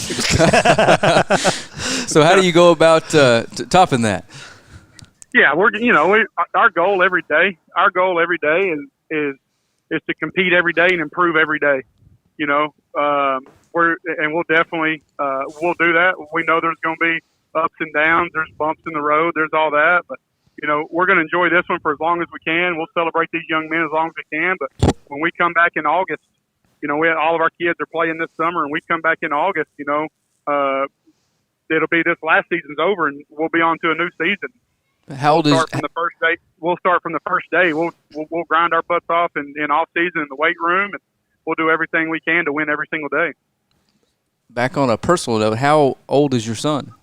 So how do you go about topping that? Yeah, our goal every day is to compete every day and improve every day. You know, we'll definitely we'll do that. We know there's going to be ups and downs. There's bumps in the road. There's all that, but you know, we're going to enjoy this one for as long as we can. We'll celebrate these young men as long as we can. But when we come back in August, you know, all of our kids are playing this summer, and we come back in August, you know, it'll be this last season's over, and we'll be on to a new season. How old is? We'll start from the first day. We'll grind our butts off in off season in the weight room, and we'll do everything we can to win every single day. back on a personal note, how old is your son?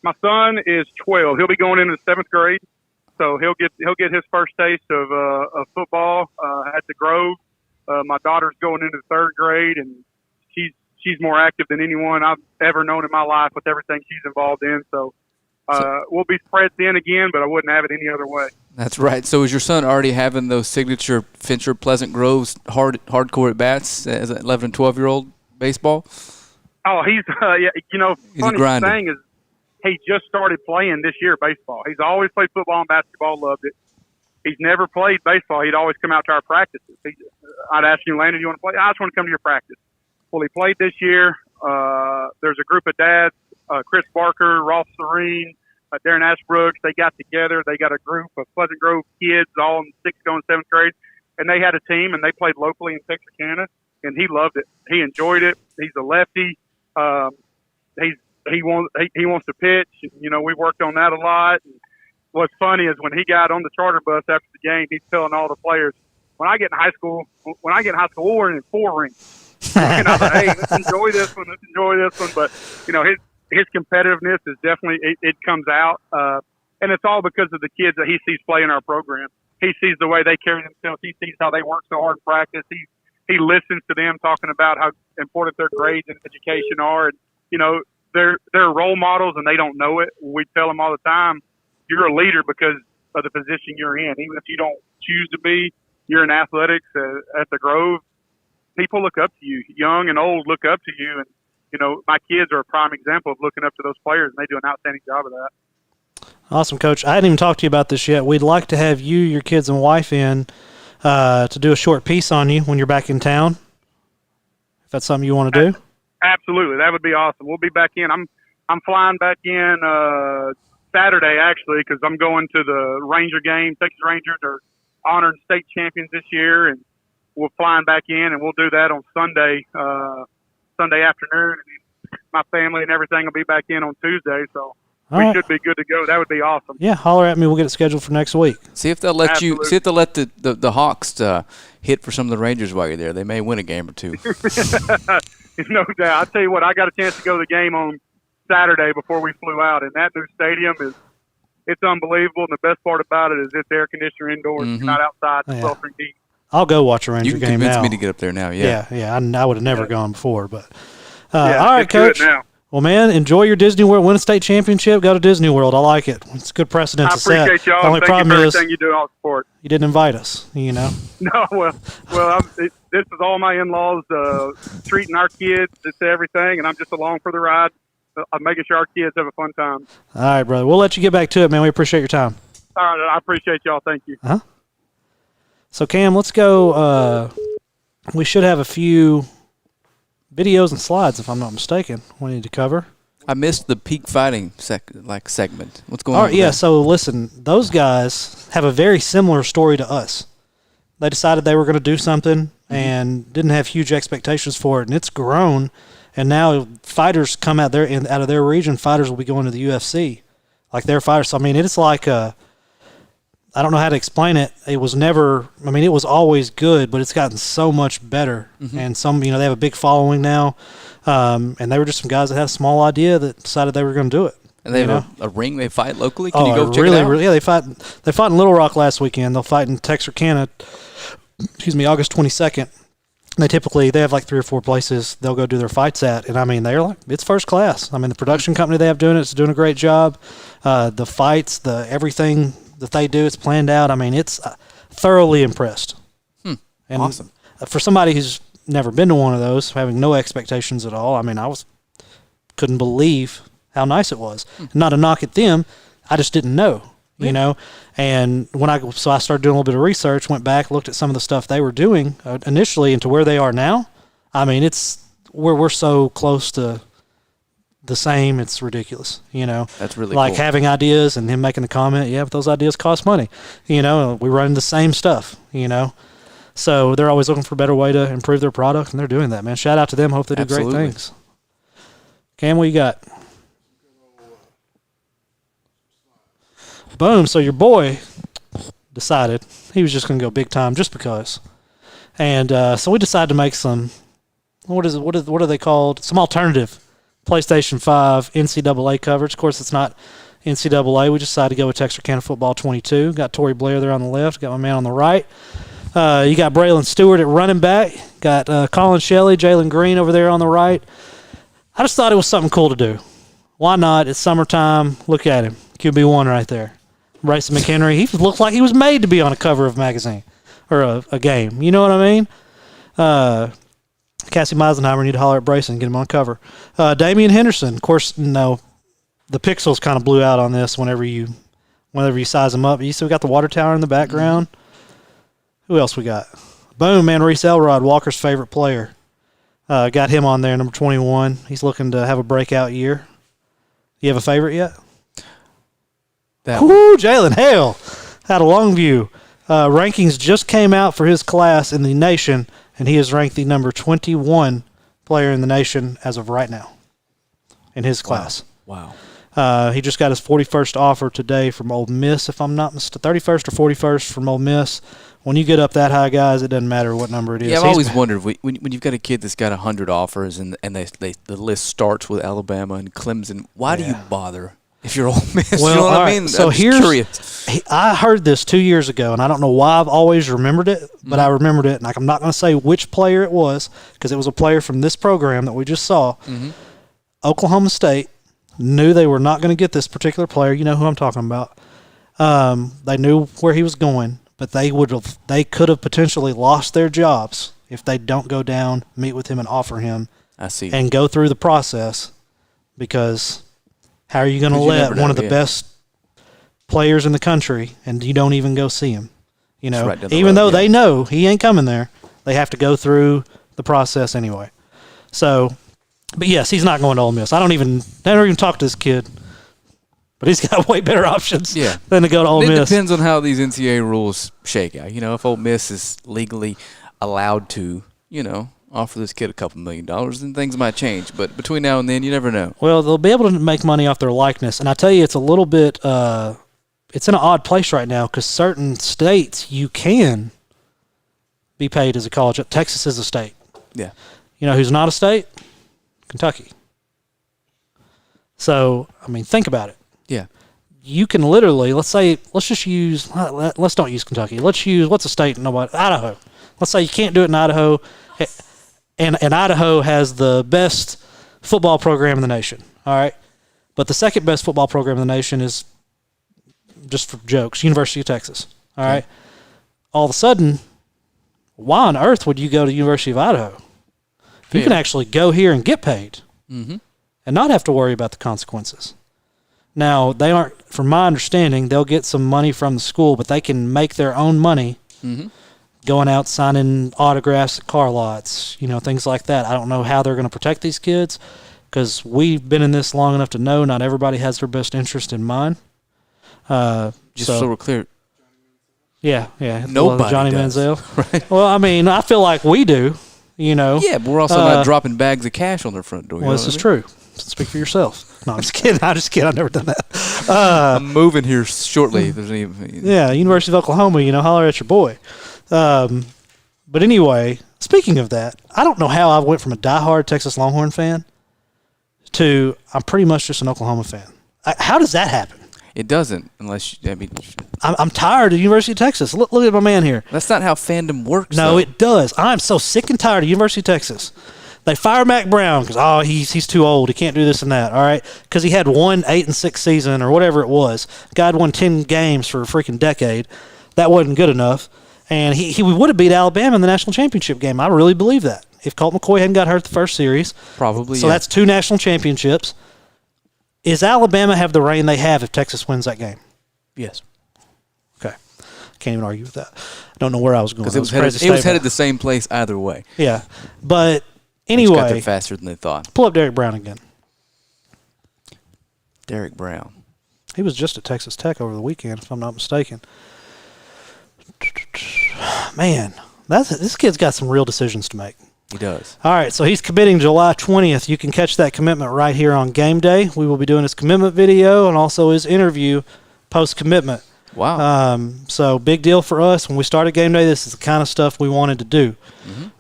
My son is 12. He'll be going into the 7th grade, so he'll get his first taste of football at the Grove. My daughter's going into 3rd grade, and she's more active than anyone I've ever known in my life with everything she's involved in. So we'll be spread thin again, but I wouldn't have it any other way. That's right. So is your son already having those signature Fincher Pleasant Groves hardcore at bats as an 11 and 12-year-old baseball? Oh, he's He's funny grinding. thing is he just started playing this year baseball. He's always played football and basketball, loved it. He's never played baseball. He'd always come out to our practices. I'd ask him, Landon, do you want to play? I just want to come to your practice. Well, he played this year. There's a group of dads, Chris Barker, Ross Serene, Darren Ashbrooks. They got together. They got a group of Pleasant Grove kids, all in 6th going 7th grade, and they had a team, and they played locally in Texarkana, and he loved it. He enjoyed it. He's a lefty. He wants to pitch. And, we worked on that a lot. And what's funny is when he got on the charter bus after the game, he's telling all the players, when I get in high school, we're in 4 rings. And I was like, hey, let's enjoy this one. But, his competitiveness is definitely, it comes out. And it's all because of the kids that he sees play in our program. He sees the way they carry themselves. He sees how they work so hard in practice. He listens to them talking about how important their grades and education are. And, they're role models and they don't know it. We tell them all the time, you're a leader because of the position you're in. Even if you don't choose to be, you're in athletics at the Grove. People look up to you. Young and old look up to you. And, my kids are a prime example of looking up to those players, and they do an outstanding job of that. Awesome, Coach. I hadn't even talked to you about this yet. We'd like to have you, your kids, and wife in to do a short piece on you when you're back in town, if that's something you want to do. Absolutely. That would be awesome. We'll be back in. I'm flying back in Saturday, actually, because I'm going to the Ranger game. Texas Rangers are honoring state champions this year, and we're flying back in, and we'll do that on Sunday afternoon. My family and everything will be back in on Tuesday, so we should be good to go. That would be awesome. Yeah, holler at me. We'll get it scheduled for next week. See if they'll let Absolutely. See if they'll let the Hawks hit for some of the Rangers while you're there. They may win a game or two. No doubt. I tell you what, I got a chance to go to the game on Saturday before we flew out, and that new stadium it's unbelievable. And the best part about it is it's air conditioner indoors, not outside, sweltering heat. I'll go watch a Ranger You can game convince now. me to get up there now. Yeah. I would have never gone before, but all Yeah, right, let's do it Coach. now. Well, man, enjoy your Disney World. Win a state championship. Go to Disney World. I like it. It's a good precedent I to set. appreciate y'all. The only Thank you problem for is everything you do all the support. you didn't invite us. No, this is all my in-laws treating our kids to everything, and I'm just along for the ride. I'm making sure our kids have a fun time. All right, brother. We'll let you get back to it, man. We appreciate your time. All right, I appreciate y'all. Thank you. So, Cam, let's go. We should have a few videos and slides, if I'm not mistaken, we need to cover. I missed the peak fighting segment. What's going All on? right, with yeah, that? so listen, those guys have a very similar story to us. They decided they were going to do something and didn't have huge expectations for it, and it's grown. And now fighters come out of their region, fighters will be going to the UFC. Like their fighters. So, I mean, it's like I don't know how to explain it. It was it was always good, but it's gotten so much better. And they have a big following now. And they were just some guys that had a small idea that decided they were going to do it. And they have a ring they fight locally? Can you go check really, it out? Yeah, they fought in Little Rock last weekend. They'll fight in Texarkana, August 22nd. They have like 3 or 4 places they'll go do their fights at. And, I mean, it's first class. I mean, the production company they have doing it's doing a great job. The fights, everything that they do, it's planned out. I mean, it's thoroughly impressed. And awesome. For somebody who's never been to one of those, having no expectations at all, I mean, couldn't believe how nice it was. Not a knock at them, I just didn't know, you know. And so I started doing a little bit of research, went back, looked at some of the stuff they were doing initially and to where they are now. I mean, we're so close to the same, it's ridiculous, you know. That's really like cool. having ideas and him making the comment, yeah, but those ideas cost money. You know, we run the same stuff, you know. So they're always looking for a better way to improve their product, and they're doing that, man. Shout out to them. Hope they do Absolutely. great things. Cam, what you got? Boom. So your boy decided he was just going to go big time just because. And so we decided to make some what are they called? Some alternative PlayStation 5 NCAA coverage. Of course, it's not NCAA. We decided to go with Texarkana Football 22. Got Tory Blair there on the left. Got my man on the right. You got Braylon Stewart at running back. Got Colin Shelley, Jalen Green over there on the right. I just thought it was something cool to do. Why not? It's summertime. Look at him. QB1 right there. Bryson McHenry. He looked like he was made to be on a cover of a magazine or a game. You know what I mean? Cassie Meisenheimer, need to holler at Bryson, get him on cover. Damian Henderson. Of course, no, the pixels kind of blew out on this whenever you size them up. You see we got the water tower in the background. Who else we got? Boom, man, Reese Elrod, Walker's favorite player. Got him on there, number 21. He's looking to have a breakout year. You have a favorite yet? Woo, Jalen Hale out of Longview. Rankings just came out for his class in the nation, and he is ranked the number 21 player in the nation as of right now in his class. Wow. He just got his 41st offer today from Ole Miss, if I'm not mistaken. 31st or 41st from Ole Miss. When you get up that high, guys, it doesn't matter what number it is. Yeah, I've always wondered, when you've got a kid that's got 100 offers and the list starts with Alabama and Clemson, why do you bother if you're Ole Miss? Well, you know what I right. mean? So I'm just curious. I heard this 2 years ago, and I don't know why I've always remembered it, but I remembered it, and I'm not going to say which player it was because it was a player from this program that we just saw. Oklahoma State knew they were not going to get this particular player. You know who I'm talking about. They knew where he was going, but they could have potentially lost their jobs if they don't go down, meet with him, and offer him. I see. And go through the process, because how are you going to let one of the best players in the country and you don't even go see him? You know, right even though they know he ain't coming there, they have to go through the process anyway. So, but yes, he's not going to Ole Miss. I don't even talk to this kid. But he's got way better options than to go to Ole Miss. It depends on how these NCAA rules shake out. You know, if Ole Miss is legally allowed to, offer this kid a couple $1 million, then things might change. But between now and then, you never know. Well, they'll be able to make money off their likeness. And I tell you, it's a little bit it's in an odd place right now because certain states you can be paid as a college. Texas is a state. Yeah. You know who's not a state? Kentucky. So, I mean, think about it. Yeah. You can literally, let's don't use Kentucky. Let's use, what's a state? Idaho. Let's say you can't do it in Idaho, and Idaho has the best football program in the nation, all right? But the second best football program in the nation is, just for jokes, University of Texas, all right? All of a sudden, why on earth would you go to University of Idaho? You can actually go here and get paid and not have to worry about the consequences. Now, they aren't, from my understanding, they'll get some money from the school, but they can make their own money going out signing autographs at car lots, things like that. I don't know how they're going to protect these kids because we've been in this long enough to know not everybody has their best interest in mind. Just so we're clear. Yeah. Nobody Johnny does. Manziel. Right. Well, I mean, I feel like we do, Yeah, but we're also not dropping bags of cash on their front door. Well, this is true. Speak for yourself. No, I'm just kidding. I've never done that. I'm moving here shortly. University of Oklahoma, holler at your boy. But anyway, speaking of that, I don't know how I went from a diehard Texas Longhorn fan to I'm pretty much just an Oklahoma fan. How does that happen? It doesn't, unless I'm tired of the University of Texas. Look at my man here. That's not how fandom works. No, though. it does. I'm so sick and tired of University of Texas. They fire Mac Brown because he's too old. He can't do this and that. All right, because he had 1 8-6 season or whatever it was. Guy had won 10 games for a freaking decade. That wasn't good enough, and he would have beat Alabama in the national championship game. I really believe that if Colt McCoy hadn't got hurt the first series, probably. So that's 2 national championships. Is Alabama have the reign they have if Texas wins that game? Yes. Okay. Can't even argue with that. I don't know where I was going. Because it was headed the same place either way. Yeah, but. Anyway, got anyway, there faster than they thought. Pull up Derrick Brown again. Derrick Brown. He was just at Texas Tech over the weekend, if I'm not mistaken. Man, this kid's got some real decisions to make. He does. All right, so he's committing July 20th. You can catch that commitment right here on Game Day. We will be doing his commitment video and also his interview post-commitment. Wow. So big deal for us. When we started Game Day, this is the kind of stuff we wanted to do.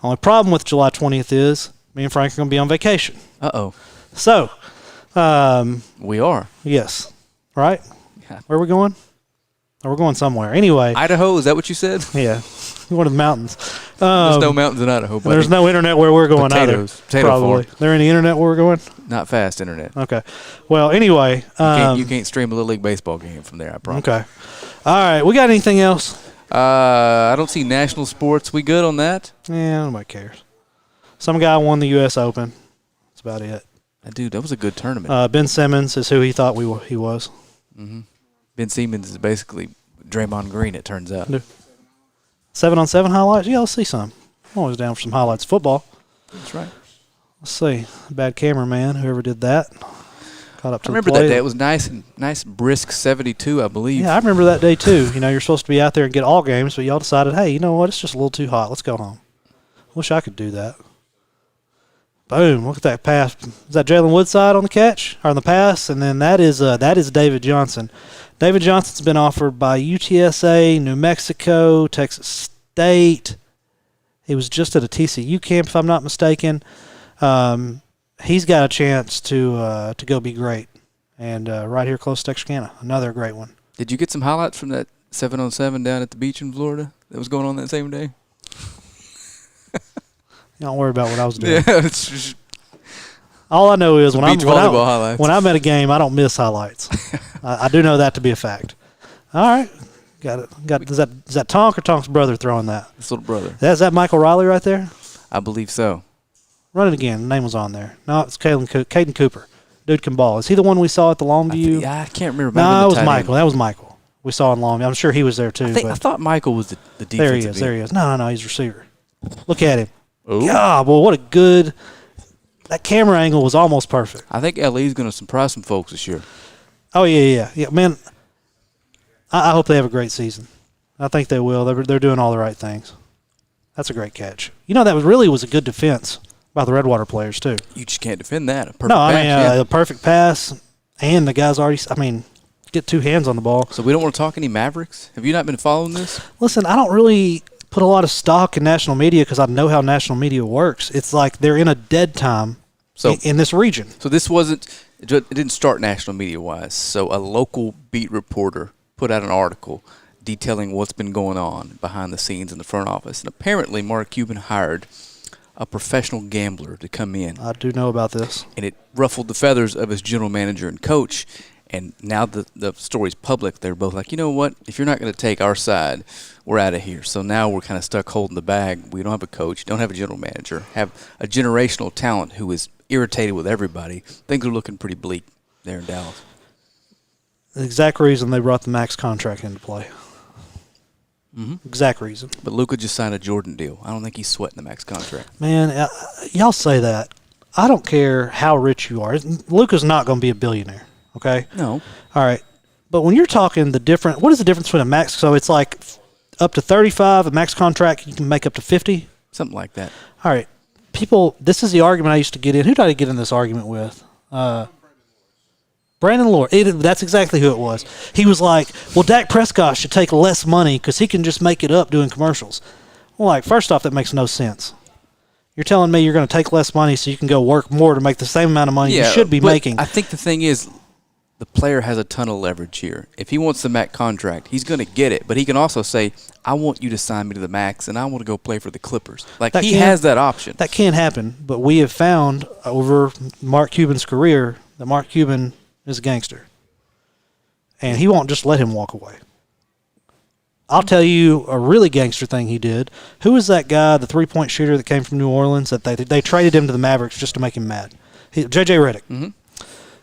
Only problem with July 20th is Me and Frank are going to be on vacation. Uh-oh. So, We are. yes. Right? Yeah. Where are we going? Oh, we're going somewhere. Anyway. Idaho, is that what you said? Yeah. We're going to the mountains. There's no mountains in Idaho, buddy. There's no internet where we're going Potatoes. either. Potato Probably. farm. There any internet where we're going? Not fast internet. Okay. Well, anyway. You can't stream a Little League baseball game from there, I promise. Okay. All right. We got anything else? I don't see national sports. We good on that? Yeah, nobody cares. Some guy won the U.S. Open. That's about it. Dude, that was a good tournament. Ben Simmons is who he thought he was. Ben Simmons is basically Draymond Green, it turns out. 7-on-7 highlights? Yeah, let's see some. I'm always down for some highlights of football. That's right. Let's see. Bad cameraman, whoever did that. Caught up to I remember the plate. that day. It was nice brisk 72, I believe. Yeah, I remember that day too. You know, you're supposed to be out there and get all games, but y'all decided, hey, you know what? It's just a little too hot. Let's go home. Wish I could do that. Boom! Look at that pass. Is that Jalen Woodside on the catch or on the pass? And then that is David Johnson. David Johnson's been offered by UTSA, New Mexico, Texas State. He was just at a TCU camp, if I'm not mistaken. He's got a chance to go be great, and right here close to Texarkana, another great one. Did you get some highlights from that 7-on-7 down at the beach in Florida that was going on that same day? Don't worry about what I was doing. Yeah, it's just All I know is when beach volleyball highlights. I'm at a game, I don't miss highlights. I do know that to be a fact. All right, got it. Is that Tonk or Tonk's brother throwing that? his little brother. Is that Michael Riley right there? I believe so. Run it again. The name was on there. No, it's Caden Cooper. Dude can ball. Is he the one we saw at the Longview? I can't remember. No, it was Michael. That was Michael. We saw in Longview. I'm sure he was there too. I thought Michael was the defensive there he is. end. There he is. No, he's receiver. Look at him. Ooh. God, boy, what a good. That camera angle was almost perfect. I think LE's going to surprise some folks this year. Oh yeah, man. I hope they have a great season. I think they will. They're doing all the right things. That's a great catch. You know, that was a good defense by the Redwater players too. You just can't defend that. A perfect No, I pass, mean yeah. a perfect pass, and the guy's already. I mean, get two hands on the ball. So we don't want to talk any Mavericks? Have you not been following this? Listen, I don't really put a lot of stock in national media because I know how national media works. It's like they're in a dead time in this region. So this wasn't – it didn't start national media-wise. So a local beat reporter put out an article detailing what's been going on behind the scenes in the front office. And apparently Mark Cuban hired a professional gambler to come in. I do know about this. And it ruffled the feathers of his general manager and coach. And now the story's public. They're both like, you know what? If you're not going to take our side, we're out of here. So now we're kind of stuck holding the bag. We don't have a coach, don't have a general manager, have a generational talent who is irritated with everybody. Things are looking pretty bleak there in Dallas. The exact reason they brought the max contract into play. Mm-hmm. Exact reason. But Luka just signed a Jordan deal. I don't think he's sweating the max contract. Man, y'all say that. I don't care how rich you are. Luka's not going to be a billionaire. Okay? No. All right. But when you're talking what is the difference between a max? So it's like up to 35, a max contract, you can make up to 50? Something like that. All right. People, this is the argument I used to get in. Who did I get in this argument with? Brandon Lord. That's exactly who it was. He was like, well, Dak Prescott should take less money because he can just make it up doing commercials. Well, like, first off, that makes no sense. You're telling me you're going to take less money so you can go work more to make the same amount of money you should be making. I think the thing is, the player has a ton of leverage here. If he wants the max contract, he's going to get it. But he can also say, I want you to sign me to the max, and I want to go play for the Clippers. Like, he has that option. That can happen, but we have found over Mark Cuban's career that Mark Cuban is a gangster. And he won't just let him walk away. I'll tell you a really gangster thing he did. Who was that guy, the three-point shooter that came from New Orleans, that they traded him to the Mavericks just to make him mad? J.J. Redick. Mm-hmm.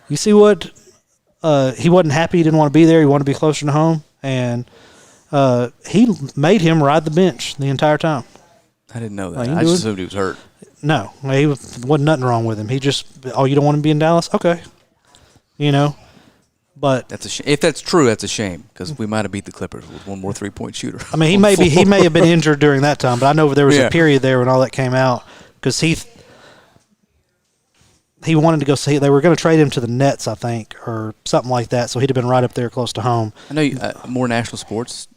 You see what? He wasn't happy. He didn't want to be there. He wanted to be closer to home. And he made him ride the bench the entire time. I didn't know that. I just assumed he was hurt. No. Wasn't nothing wrong with him. He just, you don't want to be in Dallas? Okay. You know? But that's a shame. If that's true, that's a shame because we might have beat the Clippers with one more three-point shooter. I mean, he may have been injured during that time, but I know there was a period there when all that came out because he wanted to go see. They were going to trade him to the Nets, I think, or something like that. So he'd have been right up there close to home. I know more national sports.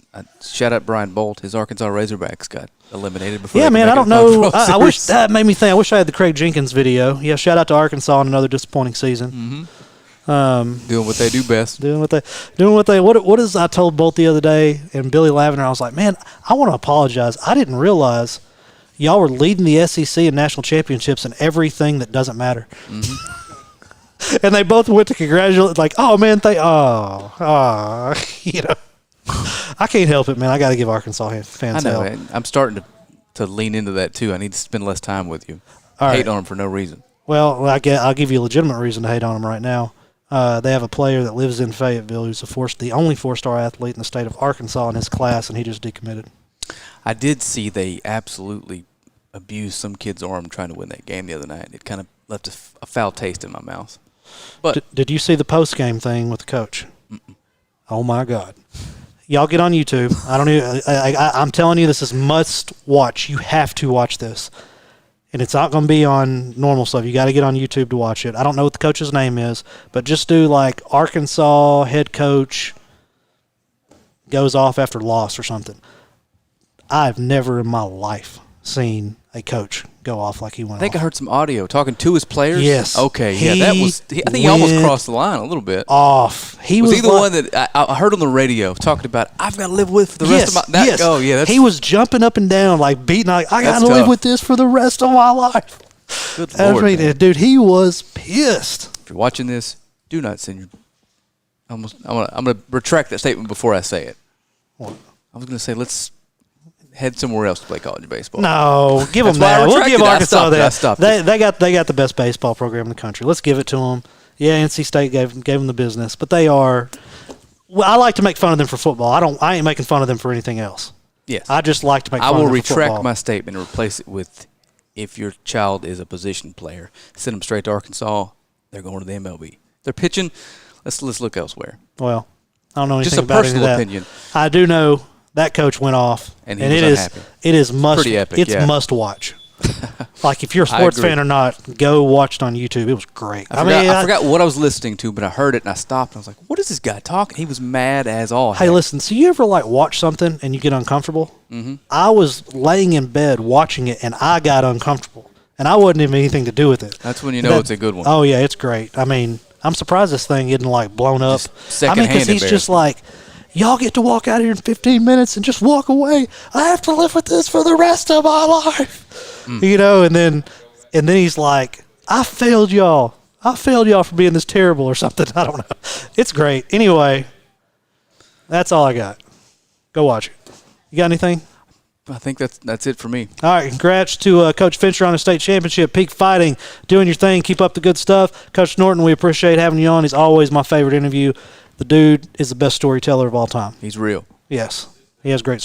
Shout out Brian Bolt. His Arkansas Razorbacks got eliminated before. Yeah, they man, I could don't make it to the know. World I wish Series. that made me think. I wish I had the Craig Jenkins video. Yeah, shout out to Arkansas on another disappointing season. Doing what they do best. Doing what they. What is I told Bolt the other day and Billy Lavender. I was like, man, I want to apologize. I didn't realize y'all were leading the SEC in national championships and everything that doesn't matter. And they both went to congratulate, like, oh man, you know. I can't help it, man. I got to give Arkansas fans I know. hell. Man. I'm starting to lean into that too. I need to spend less time with you. All right. Hate on them for no reason. Well, I'll give you a legitimate reason to hate on them right now. They have a player that lives in Fayetteville who's the only four-star athlete in the state of Arkansas in his class, and he just decommitted. I did see they absolutely abused some kid's arm trying to win that game the other night. It kind of left a foul taste in my mouth. But Did you see the post-game thing with the coach? Oh, my God. Y'all get on YouTube. I'm telling you, this is must watch. You have to watch this. And it's not going to be on normal stuff. You got to get on YouTube to watch it. I don't know what the coach's name is, but just do like Arkansas head coach goes off after loss or something. I've never in my life seen a coach go off like he went off. I think I heard some audio talking to his players. Yes. Okay. Yeah, that was. I think he almost crossed the line a little bit. Off. He was he the like, one that I heard on the radio talking about? I've got to live with for the rest of my. Yes. Oh yeah. That's, he was jumping up and down like beating. Like, I got to live with this for the rest of my life. Good Lord, man. Dude, he was pissed. If you're watching this, do not send your. I'm gonna retract that statement before I say it. What? I was gonna say let's head somewhere else to play college baseball. No, give them That's why I that. We'll retracted give it. I Arkansas stopped it. I that. stopped it. They got the best baseball program in the country. Let's give it to them. Yeah, NC State gave them the business, but they are. Well, I like to make fun of them for football. I ain't making fun of them for anything else. Yes. I just like to make. I fun will of them for retract football. my statement and replace it with, if your child is a position player, send them straight to Arkansas. They're going to the MLB. They're pitching. Let's look elsewhere. Well, I don't know anything Just a about personal any of that. opinion. I do know that coach went off, And he was unhappy. It is must. Pretty epic, It's yeah. must watch. Like if you're a I sports agree. fan or not, go watch it on YouTube. It was great. I forgot what I was listening to, but I heard it and I stopped. And I was like, "What is this guy talking?" He was mad as all. Hey, heck. listen. So you ever like watch something and you get uncomfortable? Mm-hmm. I was laying in bed watching it and I got uncomfortable, and I wasn't even anything to do with it. That's when you know it's a good one. Oh yeah, it's great. I mean, I'm surprised this thing isn't like blown up. Just secondhand because he's just like, y'all get to walk out here in 15 minutes and just walk away. I have to live with this for the rest of my life. You know, and then he's like, I failed y'all. I failed y'all for being this terrible or something. I don't know. It's great. Anyway, that's all I got. Go watch it. You got anything? I think that's it for me. All right, congrats to Coach Fincher on the state championship. Peak Fighting, doing your thing. Keep up the good stuff. Coach Norton, we appreciate having you on. He's always my favorite interview. The dude is the best storyteller of all time. He's real. Yes, he has great